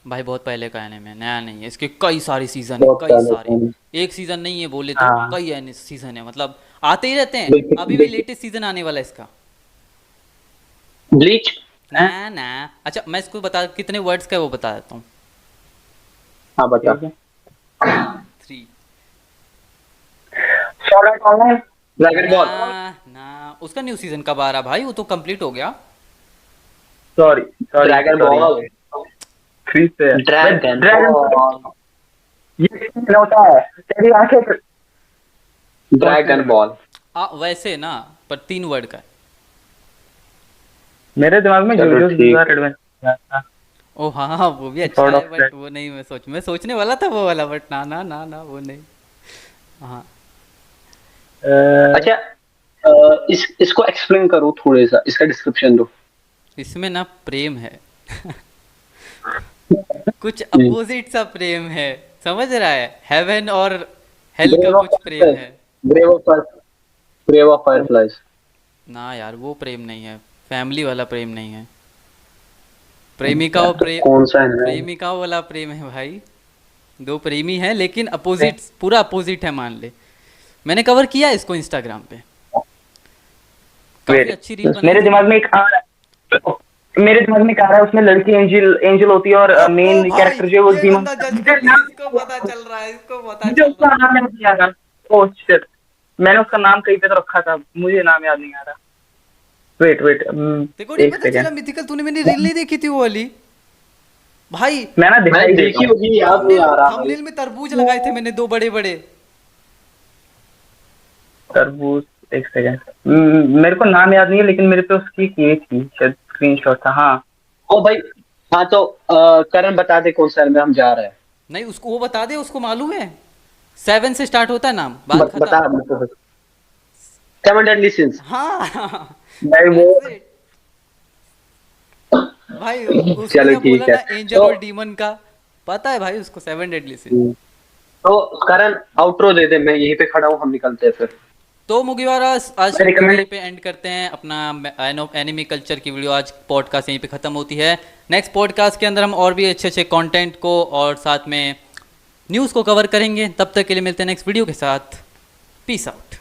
भाई बहुत पहले का एनिमे है, नया नहीं है। इसके कई सारे सीजन है,
बहुत
कई
पहले
सारे।
का।
एक सीजन नहीं है बोले तो,
हाँ।
कई सीजन है, मतलब आते ही रहते हैं।
बिल्कुल,
अभी भी
बिल्कुल।
लेटेस्ट सीजन आने वाला है इसका।
ब्लीच।
ना ना, अच्छा मैं इसको बता, कितने वर्ड्स का है वो बता देता हूँ।
हाँ बता।
3।
Short out online.
Dragon ball.
ना, उसका न्यू सीजन कब आ रहा भाई, वो तो कंप्लीट हो गया।
Sorry sorry
dragon ball.
फिर से
ड्रैगन
ड्रैगन
बॉल।
ये होता है तेरी आंखें।
Dragon ball.
वैसे ना, पर 3 वर्ड का है।
मेरे दिमाग में
चलो
जोजोस
ठीक।
बिजॉर एडवेंचर था।
ओ हाँ, वो भी अच्छा
Sort
है,
of
बट
that.
वो नहीं, मैं सोचने वाला था वो वाला, बट ना ना ना ना, वो नहीं। हाँ।
अच्छा इसको एक्सप्लेन करो थोड़े सा, इसका डिस्क्रिप्शन दो।
इसमें ना प्रेम है। कुछ अपोजिट सा प्रेम है, समझ रहा है? हेवन और हेल का
ब्रेव ऑफ
कुछ प्रेम है।
Brave of fireflies.
ना यार, वो प्रेम नहीं है, फैमिली वाला प्रेम नहीं है। प्रेमिका और
तो कौन सा है?
प्रेमिका वाला प्रेम है भाई। 2 प्रेमी हैं लेकिन अपोजिट, पूरा अपोजिट है मान ले। मैंने कवर किया है इसको इंस्टाग्राम पे, काफी
Wait,
अच्छी रील बनाई
मेरे
थी।
दिमाग में एक आ रहा है। मेरे दिमाग में एक आ रहा है, उसमें लड़की एंजल होती है और
ओ
मेन
भाई,
कैरेक्टर जो है वो
ये
डीमन।
बंदा जज कर लिया, इसको पता चल रहा है, इसको पता
मुझे
चल
उसका
रहा है।
नाम याद नहीं आ रहा। ओह शिट, मैंने उसका नाम कहीं पे तो रखा था, मुझे नाम याद नहीं आ रहा। वेट
देखो नहीं
एक
पता चला
सेकंड।
मिथिकल, तूने मेरी रील नहीं देखी थी वो वाली भाई?
मैं ना
मैंने
दिखाई देता
देखी
हूँ।
होगी, याद नहीं आ रहा भाई।
थंबनेल में तरबूज लगाए थे मैंने, 2 बड़े बड़े।
तरबूज, एक सेकंड। मेरे को नाम याद नहीं है, लेकिन मेरे पे उसकी ये थी शायद, स्क्रीनशॉट था। हाँ
ओ भाई, हाँ तो करण बता दे कौन सा में हम जा रहे हैं।
नहीं, उसको वो बता दे, उसको मालूम है। 7 से स्टार्ट होता है नाम, बात
बता
खत्म।
7 डेडली सिंस।
हाँ।
भाई वो
That's it. भाई उसने
चलो
क्या बोला
ठीक है
ना, एंजल
तो
और डीमन का, पता है भाई उसको 7 डेडली सिन।
तो करण आउटरो दे दे, मैं यहीं पे खड़ा हूँ, हम निकलते हैं फिर।
तो मुगिवारा, आज
मैं
वीडियो
रिकमेंड
यहीं पे एंड करते हैं अपना। एनिमी कल्चर की वीडियो, आज पॉडकास्ट यहीं पे ख़त्म होती है। नेक्स्ट पॉडकास्ट के अंदर हम और भी अच्छे अच्छे कंटेंट को और साथ में न्यूज़ को कवर करेंगे। तब तक के लिए मिलते हैं नेक्स्ट वीडियो के साथ। Peace out.